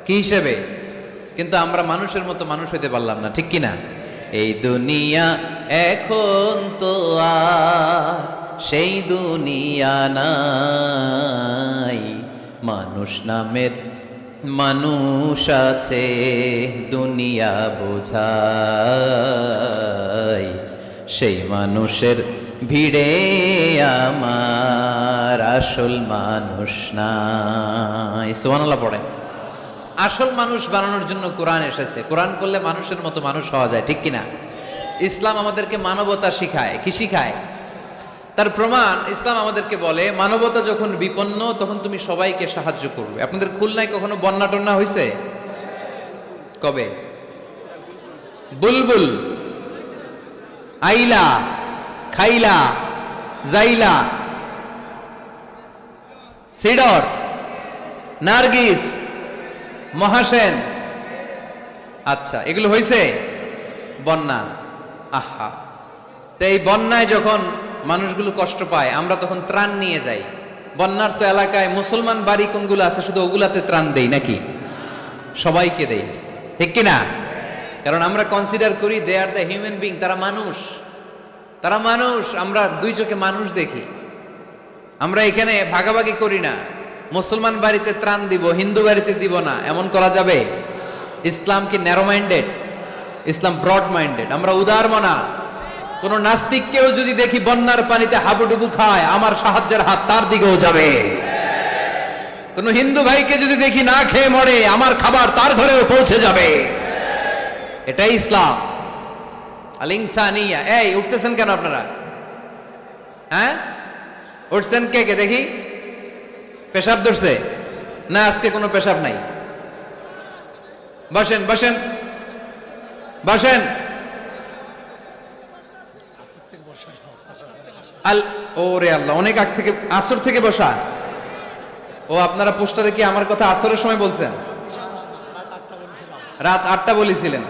কি হিসেবে? কিন্তু আমরা মানুষের মতো মানুষ হইতে পারলাম না, ঠিক কিনা? এই দুনিয়া এখন তো আর সেই দুনিয়া নাই, মানুষ নামের মানুষ আছে দুনিয়া বোঝাই, সেই মানুষের ভিড়ে আমার আসল মানুষ নাই। সুবহানাল্লাহ পড়ে। আসল মানুষ বানানোর জন্য কোরআন এসেছে। কোরআন করলে মানুষের মতো মানুষ হওয়া যায়, ঠিক কিনা? ইসলাম আমাদেরকে মানবতা শিখায়। কি শিখায়? তার প্রমাণ ইসলাম আমাদেরকে বলে, মানবতা যখন বিপন্ন তখন তুমি সবাইকে সাহায্য করবে। আপনাদের খুলনায় কখনো বন্যা টন্যা হয়েছে? কবে? বুলবুল, আইলা, খাইলা, জাইলা, সিডর, নার্গিস, মহাসেন, আচ্ছা এগুলো হয়েছে বন্যা। আহা, তো এই বন্যায় যখন মানুষগুলো কষ্ট পায়, আমরা তখন ত্রাণ নিয়ে যাই। বন্যার তো এলাকায় মুসলমান বাড়ি কোনগুলো আছে শুধু ওগুলাতে ত্রাণ দেই নাকি? সবাইকে দেই, ঠিক কিনা? কারণ আমরা কনসিডার করি দে আর দ্য হিউম্যান বিং, তারা মানুষ, তারা মানুষ। আমরা দুই চোখে মানুষ দেখি। আমরা এখানে ভাগাভাগি করি না, মুসলমান বাড়িতে ত্রাণ দিব, হিন্দু বাড়িতে দিব না, এমন করা যাবে? ইসলাম কি ন্যারো মাইন্ডেড? ইসলাম ব্রড মাইন্ডেড। আমরা উদার মনা। কোন নাস্তিককেও যদি দেখি বন্যার পানিতে হাবুডুবু খায়, আমার সাহায্যের হাত তার দিকেও যাবে। কোন হিন্দু ভাইকে যদি দেখি না খেয়ে মরে, আমার খাবার তার ঘরেও পৌঁছে যাবে। এটাই ইসলাম। আল ইনসানিয়া। এই উঠতেছেন কেন আপনারা? হ্যাঁ উঠছেন কে কে দেখি? পেশাব ধরছে না? আজকে কোনো পেশাব নাই। বসেন বসেন বসেন। ওরে আল্লাহ, অনেক আগ থেকে, আসর থেকে বসা। ও আপনারা পোস্টারে কি আমার কথা আসরের সময় বলছেন? রাত 8টা বলেছিলেন,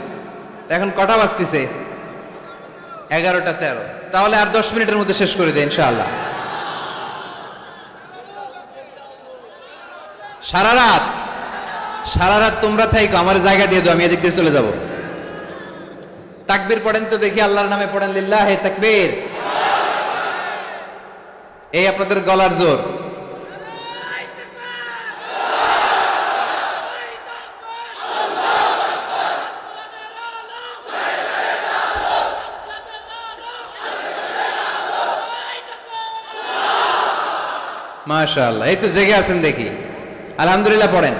এখন কটা বাজতেছে? 11টা 13। তাহলে আর 10 মিনিটের মধ্যে শেষ করে দেয় ইনশাআল্লাহ। সারা রাত তোমরা থাইকো, আমার জায়গা দিয়ে দাও, আমি এদিক দিয়ে চলে যাব। তাকবীর পড়েন তো দেখি, আল্লাহর নামে পড়েন, লিল্লাহে তাকবীর। এই আপনাদের গলার জোর। মাশাআল্লাহ, এই তো জেগে আছেন দেখি, আলহামদুলিল্লাহ পড়েন।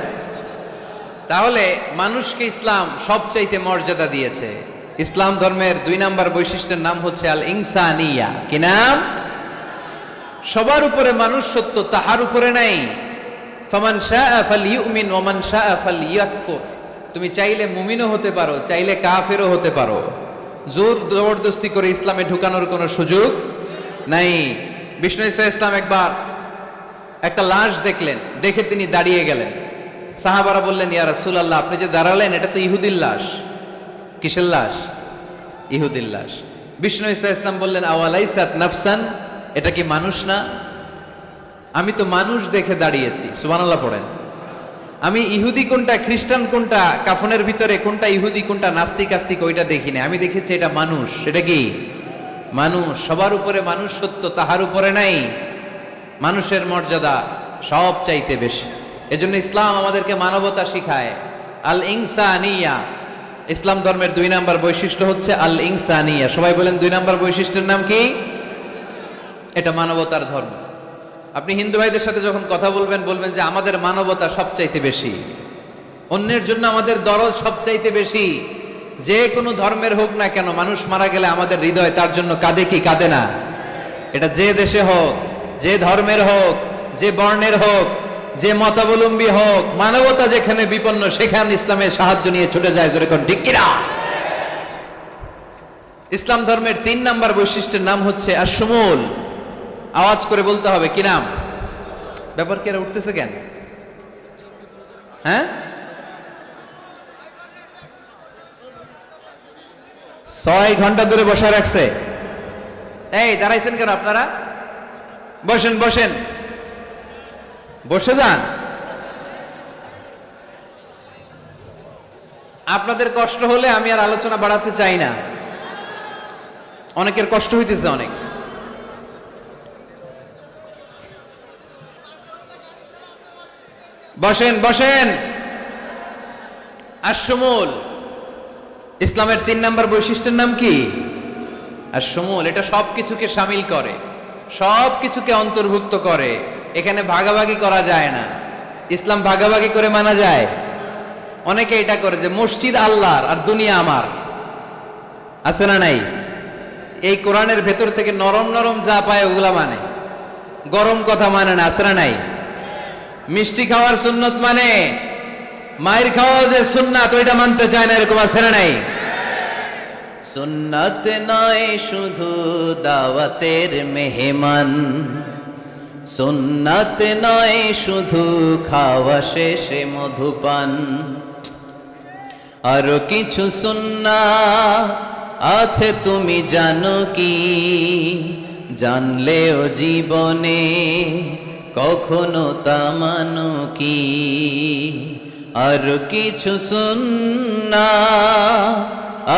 তাহলে মানুষকে ইসলাম সবচাইতে মর্যাদা দিয়েছে। ইসলাম ধর্মের 2 নাম্বার বৈশিষ্ট্যের নাম হচ্ছে আল ইনসানিয়া। কি নাম? সবার উপরে মানুষ সত্য, তাহার উপরে নাই। ফামান শাআ ফালইউমিন ওয়া মান শাআ ফালইয়াকফুর। তুমি চাইলে মুমিনও হতে পারো, চাইলে কাফেরও হতে পারো। জোর জবরদস্তি করে ইসলামে ঢুকানোর কোনো সুযোগ নাই। বিষ্ণু ঈসা ইসলাম একবার একটা লাশ দেখলেন, দেখে তিনি দাঁড়িয়ে গেলেন। সাহাবারা বললেন, ইয়া রাসূলুল্লাহ, আপনি যে দাঁড়ালেন এটা তো ইহুদির লাশ। কিসের লাশ? ইহুদির লাশ। বিষ্ণু ঈসা ইসলাম বললেন, আওয়ালাইসাত নাফসান, এটা কি মানুষ না? আমি তো মানুষ দেখে দাঁড়িয়েছি। সুবহানাল্লাহ পড়েন। আমি ইহুদি কোনটা, খ্রিস্টান কোনটা, কাফনের ভিতরে কোনটা ইহুদি কোনটা নাস্তিক আস্তিক ওইটা দেখিনি, আমি দেখেছি এটা মানুষ। এটা কি? মানুষ। সবার উপরে মানুষ সত্য, তাহার উপরে নাই। মানুষের মর্যাদা সব চাইতে বেশি। এজন্য ইসলাম আমাদেরকে মানবতা শিখায়। আল ইনসানিয়া। ইসলাম ধর্মের 2 নাম্বার বৈশিষ্ট্য হচ্ছে আল ইনসানিয়া। সবাই বলেন 2 নাম্বার বৈশিষ্ট্যের নাম কি? এটা মানবতার ধর্ম। আপনি হিন্দু ভাইদের সাথে যখন কথা বলবেন, বলবেন যে আমাদের মানবতা সবচাইতে বেশি, অন্যের জন্য আমাদের দরদ সবচাইতে বেশি। যে কোনো ধর্মের হোক না কেন, মানুষ মারা গেলে আমাদের হৃদয় তার জন্য কাঁদে কি কাঁদে না? এটা যে দেশে হোক, যে ধর্মের হোক, যে বর্ণের হোক, যে মতাবলম্বী হোক, মানবতা যেখানে বিপন্ন সেখানে ইসলামের সাহায্য নিয়ে ছুটে যায়। জোরে কোন ঠিক কিনা? ইসলাম ধর্মের 3 নাম্বার বৈশিষ্ট্যের নাম হচ্ছে আশ-শুমুল। আওয়াজ করে বলতে হবে, কি নাম? ব্যাপার কি এরা উঠতেছে কেন? হ্যাঁ, 6 ঘন্টা ধরে বসে রাখছে। এই দাঁড়াইছেন কেন আপনারা? বসেন বসেন, বসে যান। আপনাদের কষ্ট হলে আমি আর আলোচনা বাড়াতে চাই না, অনেকের কষ্ট হইতেছে অনেক। বসেন বসেন। আশ-শুমুল, ইসলামের 3 নাম্বার বৈশিষ্ট্যের নাম কি? আশ-শুমুল। এটা সবকিছুকে শামিল করে, সবকিছুকে অন্তর্ভুক্ত করে। এখানে ভাগাভাগি করা যায় না। ইসলাম ভাগাভাগি করে মানা যায়? অনেকে এটা করে যে মসজিদ আল্লাহর আর দুনিয়া আমার, আছে না নাই? এই কোরআনের ভেতর থেকে নরম নরম যা পায় ওগুলা মানে, গরম কথা মানে না, আছে না নাই? মিষ্টি খাওয়ার সুন্নত মানে, মায়ের খাওয়া যে সুন্নাত ওইটা মানতে চায় না, এরকম আছে না নাই? সুন্নাত নয় শুধু দাওয়াতের মেহমান, সুন্নাত নয় শুধু খাওয়া শেষে মধুপান, আরো কিছু সুন্নাত আছে তুমি জানো কি? জানলেও জীবনে কখনো তা মানো কি? আরো কিছু সুন্নাত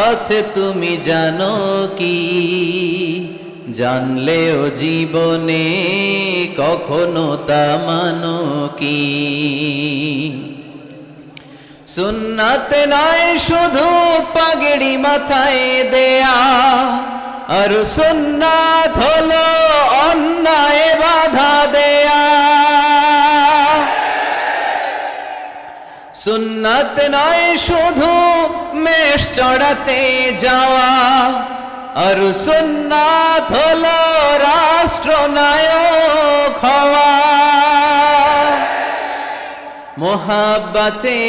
আছে তুমি জানো কি? জানলেও জীবনে কখনো তা মানো কি? সুন্নাত নয় শুধু পাগড়ি মাথায় দেয়া, আর সুন্নাত হলো অন্যায় বাধা দেয়া। সুন্নাত নয় শুধু মেষ চড়াতে যাওয়া, আর সুন্নাত হলো রাষ্ট্রনায়ক হওয়া। মোহাব্বতে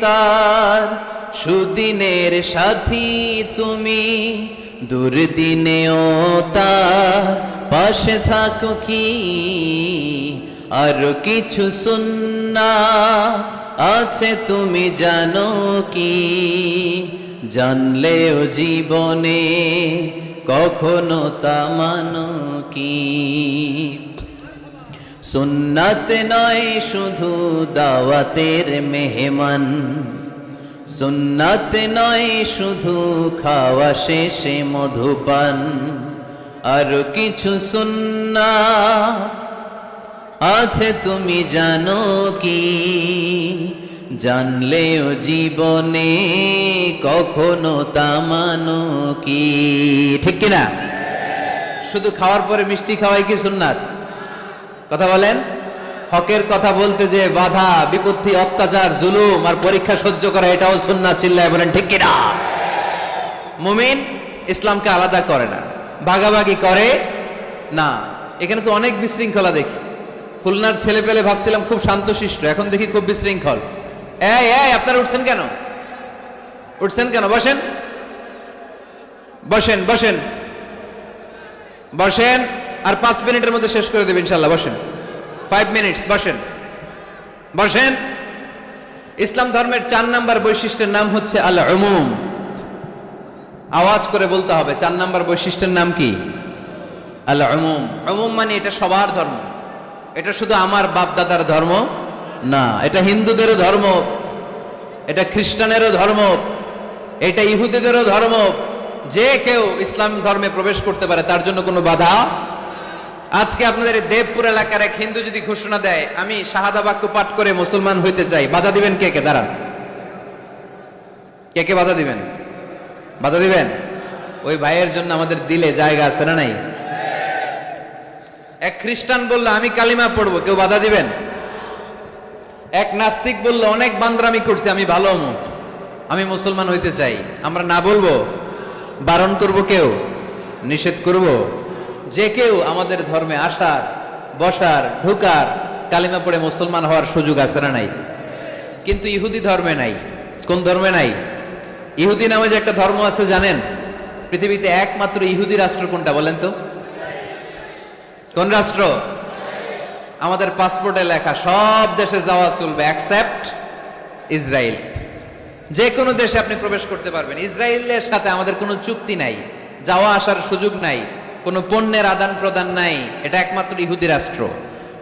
তার সুদিনের সাথী তুমি, দুর্দিনেও তার পাশে থাকো কি? আর কিছু সুন্নাত আছে তুমি জানো কি? জানলেও জীবনে কখনো তা মানো কি? সুন্নাত নয় শুধু দাওয়াতের মেহমান, সুন্নাত নয় শুধু খাওয়া শেষে মধুপান, আর কিছু সুন্নাত আছে তুমি জানো কি? জানলেও জীবনে কখনো তা মানো কি? ঠিক কিনা? শুধু খাওয়ার পরে মিষ্টি খাওয়াই কি সুন্নাত? কথা বলেন। হকের কথা বলতে যে বাধা বিপত্তি অত্যাচার জুলুম আর পরীক্ষা সহ্য করা, এটাও সুন্নাত। চিল্লায় বলেন ঠিক কিনা? মুমিন ইসলামকে আলাদা করে না, ভাগাভাগি করে না। এখানে তো অনেক বিশৃঙ্খলা দেখি। খুলনার ছেলে পেলে ভাবছিলাম খুব শান্তশিষ্ট, এখন দেখি খুব বিশৃঙ্খল। এই এই আপনারা উঠছেন কেন? উঠছেন কেন? বসেন বসেন বসেন বসেন। আর 5 মিনিটের মধ্যে শেষ করে দেবেন ইনশাল্লাহ। বসেন, 5 মিনিটস। বসেন বসেন। ইসলাম ধর্মের 4 নাম্বার বৈশিষ্ট্যের নাম হচ্ছে আল উমুম। আওয়াজ করে বলতে হবে, 4 নাম্বার বৈশিষ্ট্যের নাম কি? আল উমুম। উমুম মানে এটা সবার ধর্ম, এটা শুধু আমার বাপ দাদার ধর্ম না, এটা হিন্দুদেরও ধর্ম, এটা খ্রিস্টানেরও ধর্ম, এটা ইহুদিদেরও ধর্ম। যে কেউ ইসলাম ধর্মে প্রবেশ করতে পারে, তার জন্য কোনো বাধা। আজকে আপনাদের দেবপুর এলাকার এক হিন্দু যদি ঘোষণা দেয় আমি শাহাদা বাক্য পাঠ করে মুসলমান হইতে চাই, বাধা দিবেন কে কে? দাঁড়ান, কে কে বাধা দিবেন? বাধা দিবেন? ওই ভাইয়ের জন্য আমাদের দিলে জায়গা আছে না নাই? এক খ্রিস্টান বললো আমি কালিমা পড়বো, কেউ বাধা দিবেন? এক নাস্তিক বললো অনেক বান্দরামি করছি, আমি ভালো হমু, আমি মুসলমান হইতে চাই, আমরা না বলবো? বারণ করব কেউ? নিষেধ করব? যে কেউ আমাদের ধর্মে আসার, বসার, ঢুকার, কালিমা পড়ে মুসলমান হওয়ার সুযোগ আছে না নাই? কিন্তু ইহুদি ধর্মে নাই। কোন ধর্মে নাই? ইহুদি নামে যে একটা ধর্ম আছে জানেন? পৃথিবীতে একমাত্র ইহুদি রাষ্ট্র কোনটা বলেন তো? কোন রাষ্ট্র? আমাদের পাসপোর্টে লেখা সব দেশে যাওয়া চলবে এক্সেপ্ট ইসরায়েল। যে কোনো দেশে আপনি প্রবেশ করতে পারবেন। ইসরায়েলের সাথে আমাদের কোনো চুক্তি নাই, যাওয়া আসার সুযোগ নাই, কোনো পণ্যের আদান প্রদান নাই। এটা একমাত্র ইহুদি রাষ্ট্র।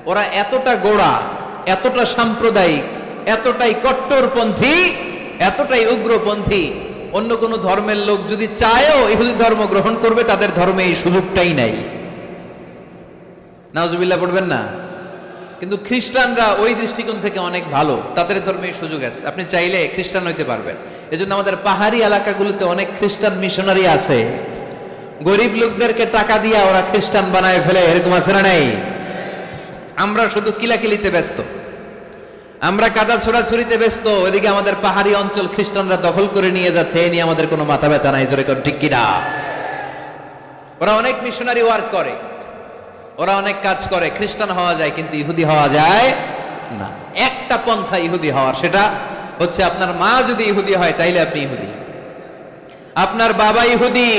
ওরা এতটা গোড়া, এতটা সাম্প্রদায়িক, এতটাই কট্টরপন্থী, এতটাই উগ্রপন্থী, অন্য কোনো ধর্মের লোক যদি চায়ও ইহুদি ধর্ম গ্রহণ করবে, তাদের ধর্মে এই সুযোগটাই নাই। নাউজুবিল্লাহ পড়বেন না? কিন্তু খ্রিস্টানরা ওই দৃষ্টিকোণ থেকে অনেক ভালো, তাদের ধর্মে এই সুযোগ আছে, আপনি চাইলে খ্রিস্টান হইতে পারবেন। এজন্য আমাদের পাহাড়ি এলাকাগুলোতে অনেক খ্রিস্টান মিশনারি আছে, গরিব লোকদেরকে টাকা দিয়ে ওরা খ্রিস্টান বানায় ফেলে, এরকম আছে না নাই? আমরা শুধু কিলাকিলিতে ব্যস্ত, আমরা কাদা ছোড়াছুরিতে ব্যস্ত, ওইদিকে আমাদের পাহাড়ি অঞ্চল খ্রিস্টানরা দখল করে নিয়ে যাচ্ছে, এ নিয়ে আমাদের কোনো মাথা ব্যথা নাই। জোরে কোন ঠিক কিনা? ওরা অনেক মিশনারি ওয়ার্ক করে, ওরা অনেক কাজ করে, খ্রিস্টান হওয়া যায় কিন্তু ইহুদি হওয়া যায় না। একটা পন্থা ইহুদি হওয়ার, সেটা হচ্ছে আপনার মা যদি ইহুদি হয় তাইলে আপনি ইহুদি, আপনার বাবা ইহুদি,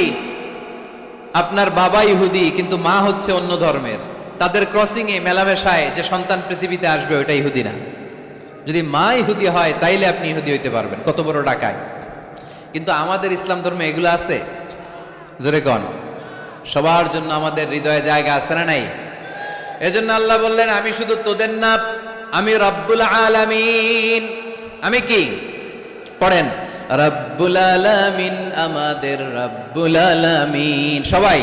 আপনার বাবা ইহুদি কিন্তু মা হচ্ছে অন্য ধর্মের, তাদের ক্রসিং এ মেলামেশায় যে সন্তান পৃথিবীতে আসবে ওইটা ইহুদি না। যদি মা ইহুদি হয় তাইলে আপনি ইহুদি হইতে পারবেন, কত বড় ডাকায়। কিন্তু আমাদের ইসলাম ধর্মে এগুলো আছে? জোরে কোন? সবার জন্য আমাদের হৃদয়ে জায়গা আছে না নাই? এজন্য আল্লাহ বললেন আমি শুধু তোদের না, আমি রব্বুল আলামিন। আমি কি? পড়েন, রব্বুল আলামিন, আমাদের রব্বুল আলামিন। সবাই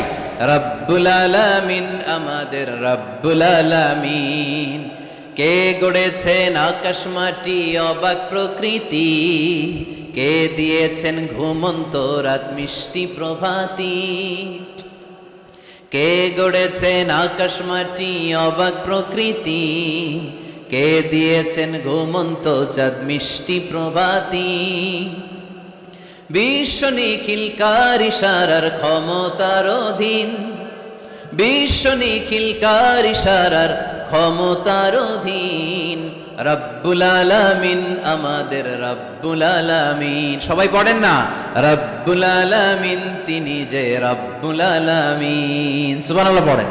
রব্বুল আলামিন, আমাদের রব্বুল আলামিন। কে গড়েছেন আকাশ মাটি অবাক প্রকৃতি, কে দিয়েছেন ঘুমন্ত রাত মিষ্টি প্রভাতী। কে গড়েছেন আকাশ মাটি অবাক প্রকৃতি, কে দিয়েছেন ঘুমন্ত চাঁদ মিষ্টি প্রভাতী। বিশ্ব নিখিলকার ইশারার ক্ষমতার অধীন, বিশ্ব নিখিলকার ইশারার ক্ষমতার অধীন, রব্বুল আলামিন, আমাদের রব্বুল আলামিন। সবাই পড়েন না, রব্বুল আলামিন, তিনি যে রব্বুল আলামিন। সুবহানাল্লাহ পড়েন।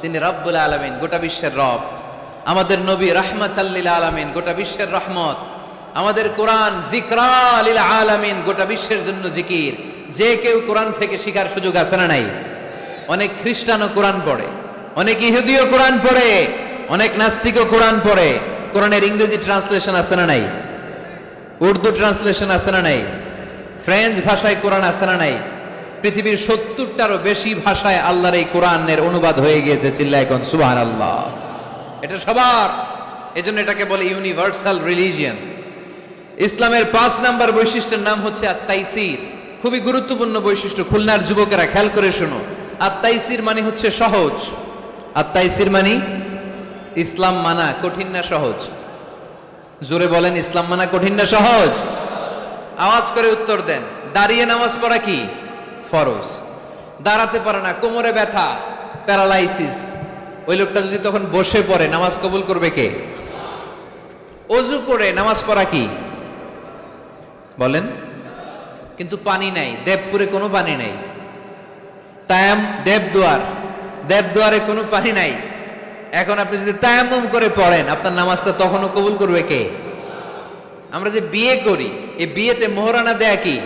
তিনি রব্বুল আলামিন, গোটা বিশ্বের রব। আমাদের নবী রাহমাতাল লিল আলামিন, গোটা বিশ্বের রহমত। আমাদের কোরআন যিকরা লিল আলামিন, গোটা বিশ্বের জন্য জিকির। যে কেউ কোরআন থেকে শিখার সুযোগ আছে না নাই? অনেক খ্রিস্টানও কোরআন পড়ে, অনেক ইহুদিও কোরআন পড়ে, অনেক নাস্তিকও কোরআন পড়ে। কোরআনের ইংরেজি ট্রান্সলেশন আছে না নাই? উর্দু ট্রান্সলেশন আছে না নাই? ফ্রেঞ্চ ভাষায় কোরআন আছে না নাই? পৃথিবীর 70টারও বেশি ভাষায় আল্লাহর এই কোরআনের অনুবাদ হয়ে গিয়েছে। চিল্লায় কোন সুবহানাল্লাহ। এটা সবার, এজন্য এটাকে বলে ইউনিভার্সাল রিলিজিয়ন। ইসলামের 5 নাম্বার বৈশিষ্ট্যের নাম হচ্ছে আত-তাইসির। খুবই গুরুত্বপূর্ণ বৈশিষ্ট্য, খুলনার যুবকেরা খেয়াল করে শোনো। আত-তাইসির মানে হচ্ছে সহজ। আত-তাইসির মানে ইসলাম মানা কঠিন না সহজ? জোরে বলেন, ইসলাম মানা কঠিন না সহজ? আওয়াজ করে উত্তর দেন। দাঁড়িয়ে নামাজ পড়া কি ফরজ? দাঁড়াতে পারে না, কোমরে ব্যথা, প্যারালাইসিস, ওই লোকটা যদি তখন বসে পড়ে নামাজ কবুল করবে কে? অজু করে নামাজ পড়া কি বলেন? কিন্তু পানি নাই, দেবপুরে কোনো পানি নাই। দেবদুয়ারে কোনো পানি নাই। এখন আপনি যদি তায়াম্মুম করে পড়েন, আপনার নামাজটা তখনও কবুল করবে কে? আমরা যে বিয়ে করি, এই বিয়েতে মোহরানা দেয়া কি?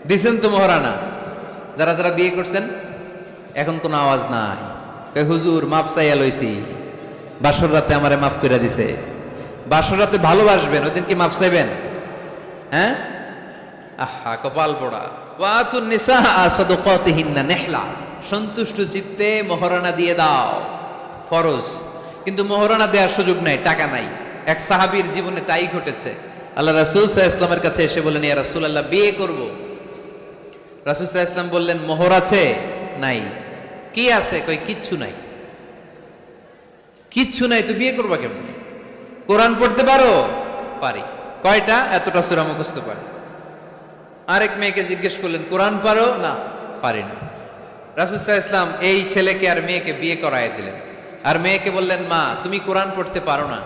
দিছেন তো মোহরানা? যারা যারা বিয়ে করছেন এখন কোনো আওয়াজ নাই। হুজুর মাফ চাইয়া লইছি, বাসর রাতে আমারে মাফ করে দিছে। বাসর রাতে ভালোবাসবেন, ওই দিন কি মাফ চাইবেন? হ্যাঁ, আহা কপাল পোড়া। ওয়াতুন নিসা সাদাকাতিহিন্না নিহলা, সন্তুষ্ট চিত্তে মোহরানা দিয়ে দাও, ফরজ। কিন্তু মোহরানা দেওয়ার সুযোগ নাই, টাকা নাই। এক সাহাবীর জীবনে তাই ঘটেছে। আল্লাহ রাসূল সাল্লাল্লাহু আলাইহি ওয়াসাল্লামের কাছে এসে বললেন, ইয়া রাসূলুল্লাহ, বিয়ে করব। রাসূল সাল্লাল্লাহু আলাইহি ওয়াসাল্লাম বললেন, মোহর আছে? নাই। কি আছে? কই কিচ্ছু নাই। কিচ্ছু নাই, তো বিয়ে করবা কেমনে? কোরআন পড়তে পারো? পারি। কয়টা? এতটা সূরা মুখস্থ পারি। আরেক মেয়েকে জিজ্ঞেস করলেন, কোরআন পারো? না, পারি না। রাসূল সাল্লাল্লাহু আলাইহি ওয়াসাল্লাম এই ছেলেকে আর মেয়েকে বিয়ে করায় দিলেন। আর মেয়েকে বললেন, মা তুমি কোরআন পড়তে পারো না,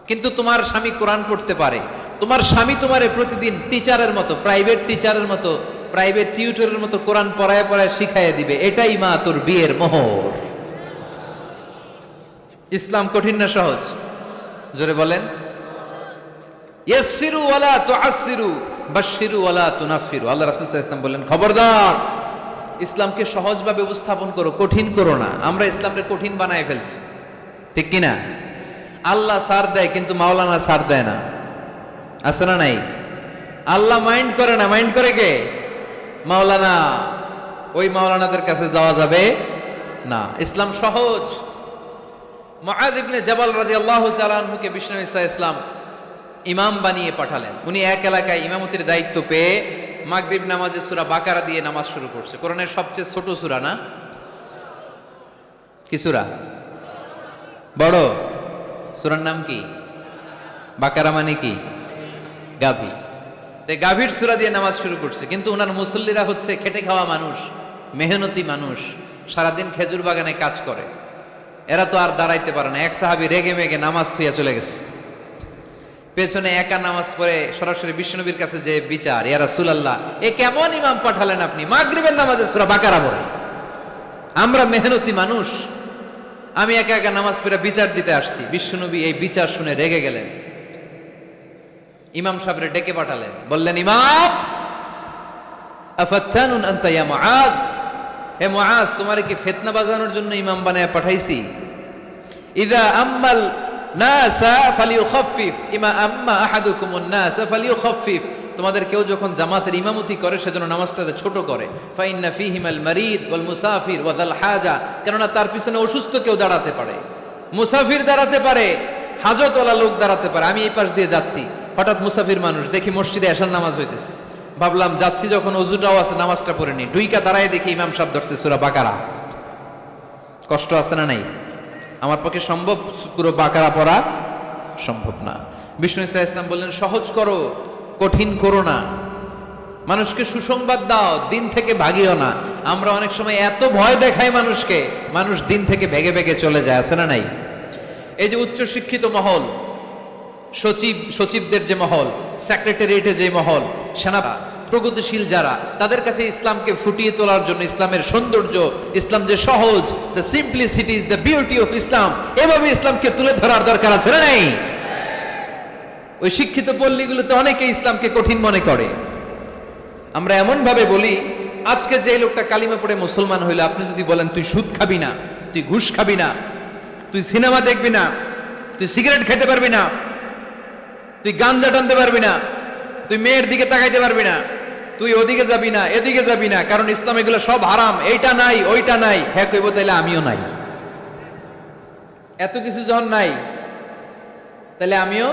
কিন্তু তোমার স্বামী কোরআন পড়তে পারে। তোমার স্বামী তোমারে প্রতিদিন টিচারের মতো, প্রাইভেট টিচারের মতো, প্রাইভেট টিউটরের মতো কোরআন পড়ায় পড়ায় শিখাইয়া দিবে। এটাই মা তোর বিয়ের মোহর। ইসলাম কঠিন না সহজ? জোরে বলেন। ইয়াসসিরু ওয়ালা তুআসসিরু বাশশিরু ওয়ালা তুনাফফিরু। আল্লাহ রাসূল সাল্লাল্লাহু আলাইহি ওয়াসাল্লাম বললেন, খবরদার, ইসলামকে সহজভাবে উপস্থাপন করো, কঠিন করো না। আমরা ইসলামকে কঠিন বানায় ফেলছি, ঠিক কি না? আল্লাহ সার দেয় কিন্তু মাওলানা সার দেয় না, আছে না নাই? আল্লাহ মাইন্ড করে না, মাইন্ড করে কে? মাওলানা। ওই মাওলানাদের কাছে যাওয়া যাবে না। ইসলাম সহজ। মুআয ইবনে জাবাল রাদিয়াল্লাহু তাআলা আনহুকে বিশ্বনবী সাল্লাল্লাহু আলাইহি ওয়াসাল্লাম ইমাম বানিয়ে পাঠালেন। উনি এক এলাকায় ইমামতির দায়িত্ব পেয়ে মাগরিব নামাজে সূরা বাকারা দিয়ে নামাজ শুরু করছে। কোরআনের সবচেয়ে ছোট সূরা না? কি সূরা? বড় সূরার নাম কি? বাকারা মানে কি? গাভী। তাই গাভীর সূরা দিয়ে নামাজ শুরু করছে। কিন্তু ওনার মুসল্লিরা হচ্ছে খেটে খাওয়া মানুষ, মেহনতি মানুষ, সারাদিন খেজুর বাগানে কাজ করে। এরা তো আর দাঁড়াইতে পারে না। এক সাহাবী রেগে মেগে নামাজ থুইয়া চলে গেছে। পেছনে একা নামাজ পড়ে সরাসরি বিশ্বনবীর কাছে যে বিচার, ইয়া রাসূলুল্লাহ, এ কেমন ইমাম পাঠালেন আপনি? মাগরিবের নামাজে সূরা বাকারা পড়ে। আমরা মেহনতি মানুষ, আমি একা একা নামাজ পড়ে বিচার দিতে আসছি। বিশ্বনবী এই বিচার শুনে রেগে গেলেন। ইমাম সাহেবরে ডেকে পাঠালেন, বললেন, ইমাম, আফাত্তানুন আনতা ইয়া মুআয, হে মুআয, তোমারে কি ফিতনা বাজানোর জন্য ইমাম বানায় পাঠাইছি? ইযা আম্মাল নাসা ফালিউখাফফিফ ইমা আম্মা আহাদুকুমুন নাসা ফালিউখাফফিফ। তোমাদের কেউ যখন জামাতের ইমামতি করে সেজন্য নামাজটাকে ছোট করে। ফাইন্না ফীহিমাল মারিদ ওয়াল মুসাফির ওয়া যাল হাজা, কেননা তার পিছনে অসুস্থ কেউ দাঁড়াতে পারে, মুসাফির দাঁড়াতে পারে, হাজতওয়ালা লোক দাঁড়াতে পারে। আমি এই পাশ দিয়ে যাচ্ছি, হঠাৎ মুসাফির মানুষ দেখি মসজিদে এশার নামাজ হইতেছে। ভাবলাম যাচ্ছি যখন, ওযুটাও আছে, নামাজটা পড়ে নি। ডুইকা দাঁড়ায় দেখি ইমাম সাহেব ধরছে সূরা বাকারা। কষ্ট আছে না নাই? আমার পক্ষে সম্ভব পুরো বাকারা পড়া সম্ভব না। বিষ্ণু ইসা ইসলাম বললেন, সহজ করো, কঠিন করো না। মানুষকে সুসংবাদ দাও, দিন থেকে ভাগিও না। আমরা অনেক সময় এত ভয় দেখাই মানুষকে, মানুষ দিন থেকে ভেগে ভেগে চলে যায়, আছে না নাই? এই যে উচ্চ শিক্ষিত মহল, সচিবদের যে মহল, সেক্রেটারিয়েটে যে মহল, সেনা প্রগতিশীল যারা, তাদের কাছে ইসলামকে ফুটিয়ে তোলার জন্য, ইসলামের সৌন্দর্য, ইসলাম যে সহজ, the simplicity is the beauty of Islam, এভাবে ইসলামকে তুলে ধরার দরকার আছে না নাই? ওই শিক্ষিত পল্লীগুলোতে অনেকে ইসলামকে কঠিন মনে করে। আমরা এমন ভাবে বলি, আজকে যে লোকটা কালিমা পড়ে মুসলমান হইলো, আপনি যদি বলেন তুই সুদ খাবি না, তুই ঘুষ খাবি না, তুই সিনেমা দেখবি না, তুই সিগারেট খেতে পারবি না, তুই গাঞ্জা টানতে পারবি না, তুই মেয়ের দিকে তাকাইতে পারবি না, তুই ওদিকে যাবি না, এদিকে যাবি না, কারণ ইসলাম এগুলো সব হারাম, এইটা নাই ওইটা নাই। হ্যাঁ কইব, তাইলে আমিও নাই। এত কিছু যখন নাই, তাহলে আমিও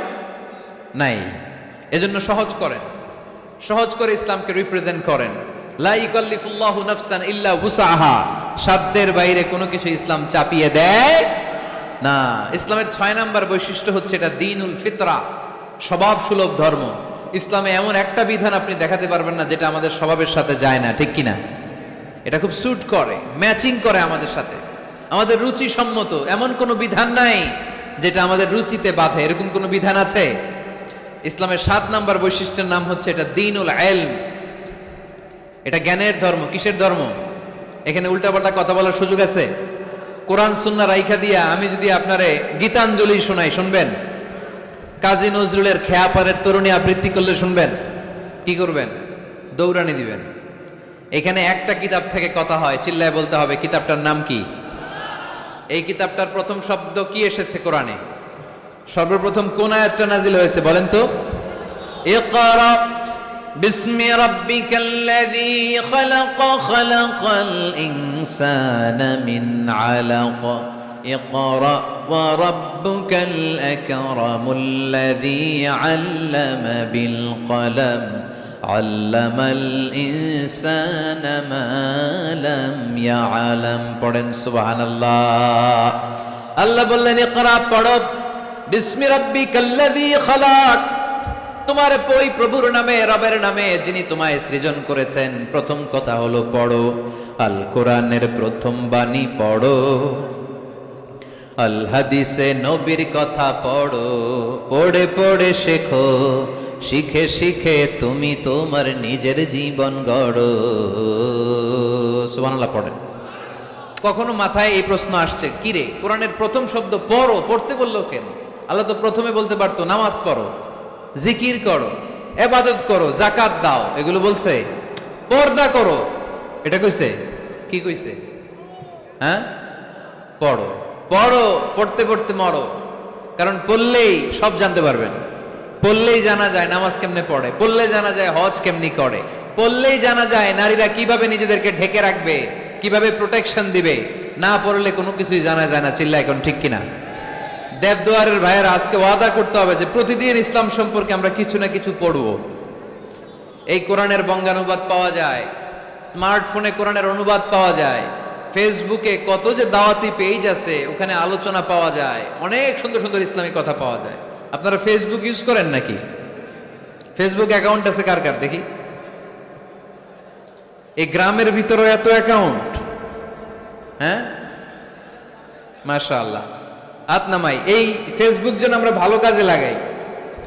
নাই। এজন্য সহজ করেন, সহজ করে ইসলামকে রিপ্রেজেন্ট করেন। লা ইকাল্লিফুল্লাহু নাফসান ইল্লা উসাহা, সাধ্যের বাইরে কোনো কিছু ইসলাম চাপিয়ে দেয় না। ইসলামের 6 নাম্বার বৈশিষ্ট্য হচ্ছে এটা দ্বীনুল ফিতরা, স্বভাব সুলভ ধর্ম। ইসলামে এমন একটা বিধান আপনি দেখাতে পারবেন না যেটা আমাদের স্বভাবের সাথে যায় না, ঠিক কিনা? এটা খুব স্যুট করে, ম্যাচিং করে আমাদের সাথে, আমাদের রুচি সম্মত। এমন কোনো বিধান নাই যেটা আমাদের রুচিতে বাধে, এরকম কোনো বিধান আছে? ইসলামের 7 নাম্বার বৈশিষ্ট্যের নাম হচ্ছে এটা দ্বীনুল ইলম, এটা জ্ঞানের ধর্ম। কিসের ধর্ম? এখানে উল্টাপাল্টা কথা বলার সুযোগ আছে? কোরআন সুন্নাহ রাইখা দিয়া আমি যদি আপনারে গীতাঞ্জলি শোনাই, শুনবেন? কাজী নজরুলের খেয়াপাড়ের তরুণী আবৃত্তি করলে শুনবেন? কি করবেন? দৌড়ানি দিবেন। এখানে একটা কিতাব থেকে কথা হয়, চিল্লায় বলতে হবে কিতাবটার নাম কি? এই কিতাবটার প্রথম শব্দ কি এসেছে কোরআনে? সর্বপ্রথম কোন আয়াতটা নাজিল হয়েছে বলেন তো? ইকরা বিসমি রাব্বিকাল্লাযী খালাক, খালাকাল ইনসানা মিন আলাক, ইকরা ওয়া রাব্বুকাল আকরামুল্লাযী আল্লামা বিল কলম, আল্লামাল ইনসানা মা লাম ইয়ালাম। পড়েন সুবহানাল্লাহ। আল্লাহ বললেন ইকরা, পড়ো, বিসমি রাব্বিকাল্লাযী খালাক, তোমার ওই প্রভুর নামে, রবের নামে যিনি তোমায় সৃজন করেছেন। প্রথম কথা হলো পড়ো, আল কোরআনের প্রথম বাণী পড়ো, আল হাদিসে নবীর কথা পড়ো, পড়ে পড়ে শেখো, শিখে শিখে তুমি তোমার নিজের জীবন গড়ো। সুবহানাল্লাহ পড়েন। কখনো মাথায় এই প্রশ্ন আসছে, কিরে কোরআনের প্রথম শব্দ পড়ো, পড়তে বললো কেন? আল্লাহ তো প্রথমে বলতে পারতো নামাজ পড়ো, জিকির করো, ইবাদত করো, যাকাত দাও, এগুলো বলছে? পর্দা করো, এটা কইছে? কি কইছে? হ্যাঁ, পড়ো পড়ো, পড়তে পড়তে মরো। কারণ পড়লেই সব জানতে পারবেন, পড়লেই জানা যায় নামাজ কেমনে পড়ে, পড়লেই জানা যায় হজ কেমনি করে, পড়লেই জানা যায় নারীরা কিভাবে নিজেদেরকে ঢেকে রাখবে, কিভাবে প্রোটেকশন দিবে। না পড়লে কোনো কিছুই জানা যায় না। চিল্লা এখন ঠিক কিনা? দেবদুয়ারের ভাইয়েরা আজকে ওয়াদা করতে হবে যে প্রতিদিন ইসলাম সম্পর্কে আমরা কিছু না কিছু পড়বো। এই কোরআনের বঙ্গানুবাদ পাওয়া যায়, স্মার্টফোনে কোরআনের অনুবাদ পাওয়া যায়, ফেসবুকে কত যে দাওয়াতি পেজ আছে ওখানে আলোচনা পাওয়া যায়, অনেক সুন্দর সুন্দর ইসলামিক কথা পাওয়া যায়। আপনারা ফেসবুক ইউজ করেন নাকি? ফেসবুক অ্যাকাউন্ট আছে কার কার দেখি? এই গ্রামের ভিতরে এত অ্যাকাউন্ট, হ্যাঁ মাশাআল্লাহ, হাত নামাই। এই ফেসবুক যেন আমরা ভালো কাজে লাগাই,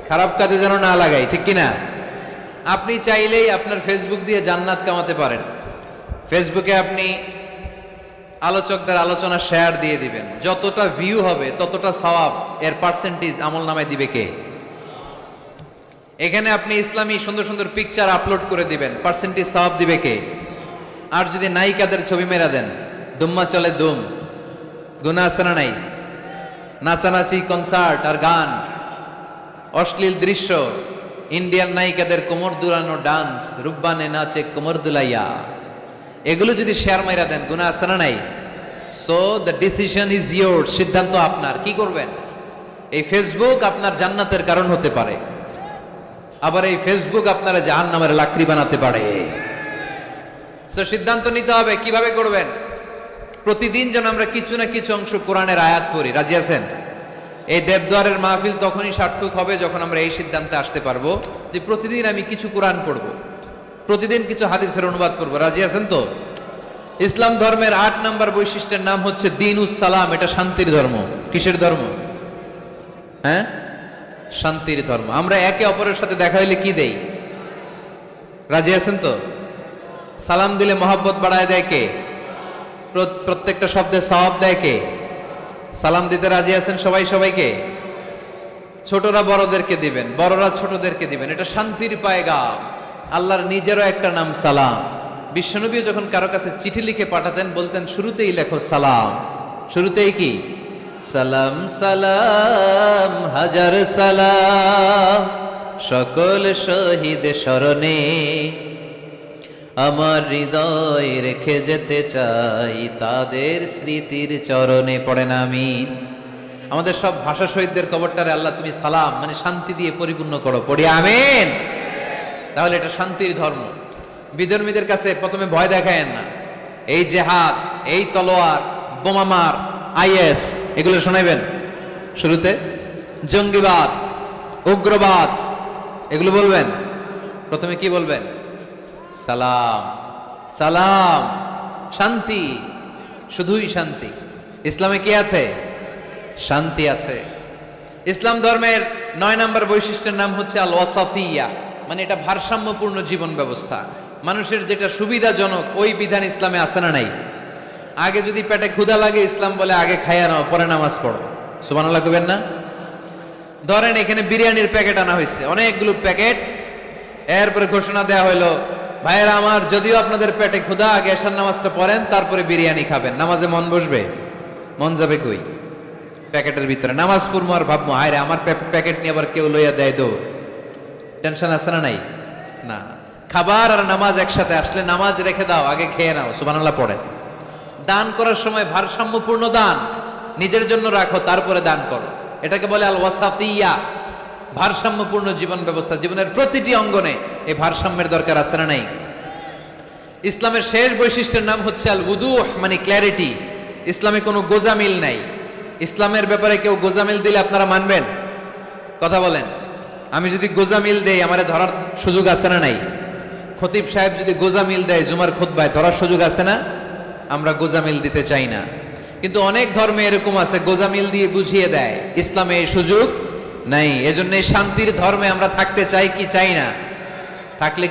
খারাপ কাজে যেন না লাগাই, ঠিক কিনা? আপনি চাইলেই আপনার ফেসবুক দিয়ে জান্নাত কামাতে পারেন। ফেসবুকে আপনি আলোচকদের আলোচনা শেয়ার দিয়ে দিবেন, যতটা ভিউ হবে ততটা সওয়াব, এর পার্সেন্টেজ আমল নামায় দিবে কে? এখানে আপনি ইসলামী সুন্দর সুন্দর পিকচার আপলোড করে দিবেন, পার্সেন্টেজ সওয়াব দিবে কে? আর যদি নায়িকাদের ছবি মেরা দেন, দুম্মা চলে দুম, গুনাহ আছে না নাই? নাচানাচি, কনসার্ট আর গান, অশ্লীল দৃশ্য, ইন্ডিয়ান নায়িকাদের কোমর দুলানো ডান্স, রুব্বানে নাচে কোমর দুলাইয়া, এগুলো যদি শেয়ার মাইরা দেন, গুনাহ আছে না নাই? So the decision is your, সিদ্ধান্ত আপনার। কি করবেন? এই ফেসবুক আপনার জান্নাতের কারণ হতে পারে, আবার এই ফেসবুক আপনারা জাহান্নামের লাকড়ি বানাতে পারে। সো সিদ্ধান্ত নিতে হবে কিভাবে করবেন। প্রতিদিন যেন আমরা কিছু না কিছু অংশ কোরআনের আয়াত পড়ি। রাজি আছেন? এই দেবদুয়ারের মাহফিল তখনই সার্থক হবে যখন আমরা এই সিদ্ধান্তে আসতে পারবো যে প্রতিদিন আমি কিছু কোরআন পড়বো, প্রতিদিন কিছু হাদিসের অনুবাদ করবো। রাজি আছেন তো? ইসলাম ধর্মের 8 নম্বর বৈশিষ্ট্যের নাম হচ্ছে দ্বীনুস সালাম। এটা শান্তির ধর্ম। কিসের ধর্ম? হ্যাঁ, শান্তির ধর্ম। আমরা একে অপরের সাথে দেখা হইলে কি দেই? রাজি আছেন তো? সালাম দিলে মহব্বত বাড়ায় দেয় কে? প্রত্যেকটা শব্দে সওয়াব দেয় কে? সালাম দিতে রাজি আছেন সবাই সবাইকে? ছোটরা বড়দেরকে দিবেন, বড়রা ছোটদেরকে দিবেন। এটা শান্তির পায়গাম। আল্লাহর নিজেরও একটা নাম সালাম। বিশ্বনবী যখন কারো কাছে চিঠি লিখে পাঠাতেন বলতেন শুরুতেই লেখো সালাম। শুরুতেই কি? সালাম সালাম হাজার সালাম, সকল শহীদ স্মরণে আমার হৃদয় রেখে যেতে চাই তাদের স্মৃতির চরণে। পড়েন আমিন। আমাদের সব ভাষা শহীদদের কবরটারে আল্লাহ তুমি সালাম মানে শান্তি দিয়ে পরিপূর্ণ করো। পড়ি আমিন। তাহলে এটা শান্তির ধর্ম। বিধর্মীদের কাছে প্রথমে ভয় দেখায়েন না। এই জেহাদ, এই তলোয়ার, বোমামার, আইএস এগুলো শোনাইবেন শুরুতে। জঙ্গিবাদ, উগ্রবাদ এগুলো বলবেন। প্রথমে কি বলবেন? সালাম সালাম, শান্তি, শুধুই শান্তি। ইসলামে কি আছে? শান্তি আছে। ইসলাম ধর্মের 9 নম্বর বৈশিষ্ট্যের নাম হচ্ছে আল ওয়াসাতিয়া, মানে এটা ভারসাম্যপূর্ণ জীবন ব্যবস্থা। মানুষের যেটা সুবিধাজনক ওই বিধান ইসলামে আছে না নাই? আগে যদি পেটে ক্ষুধা লাগে ইসলাম বলে আগে খাইয়া নাও, পরে নামাজ পড়ো। সুবহানাল্লাহ কইবেন না? ধরেন এখানে বিরিয়ানির প্যাকেট আনা হয়েছে, অনেকগুলো প্যাকেট। এরপরে ঘোষণা দেয়া হইলো, ভাইয়েরা আমার, যদিও আপনাদের পেটে ক্ষুধা, আগে এশার নামাজটা পড়েন তারপরে বিরিয়ানি খাবেন। নামাজে মন বসবে? মন যাবে কই? প্যাকেটের ভিতরে নামাজ পড়বো আর ভাববো হায় রে আমার প্যাকেট নিয়ে আবার কেউ লইয়া দেয় তো, টেনশন আছে না নাই? না। খাবার আর নামাজ একসাথে আসলে নামাজ রেখে দাও, আগে খেয়ে নাও। সুবহানাল্লাহ পড়ে। দান করার সময় ভারসাম্যপূর্ণ দান, নিজের জন্য রাখো তারপরে দান করো। এটাকে বলে আল ওয়াসাতিয়া, ভারসাম্যপূর্ণ জীবন ব্যবস্থা। জীবনের প্রতিটি অঙ্গনে এই ভারসাম্যের দরকার আছে না নাই? ইসলামের শেষ বৈশিষ্ট্যের নাম হচ্ছে আল উদুহ, মানে ক্ল্যারিটি। ইসলামে কোনো গোজামিল নাই। ইসলামের ব্যাপারে কেউ গোজামিল দিলে আপনারা মানবেন? কথা বলেন। আমি যদি গোজামিল দেই আমারে ধরার সুযোগ আছে না নাই? খতিব সাহেব যদি গোজামিল দেয় জুমার খুতবায় ধরার সুযোগ আছে না? আমরা গোজামিল দিতে চাই না। কিন্তু অনেক ধর্মে এরকম আছে গোজামিল দিয়ে বুঝিয়ে দেয়, ইসলামে এই সুযোগ নাই। এজন্য শান্তির ধর্মে আমরা থাকতে চাই কি চাই না? থাকলে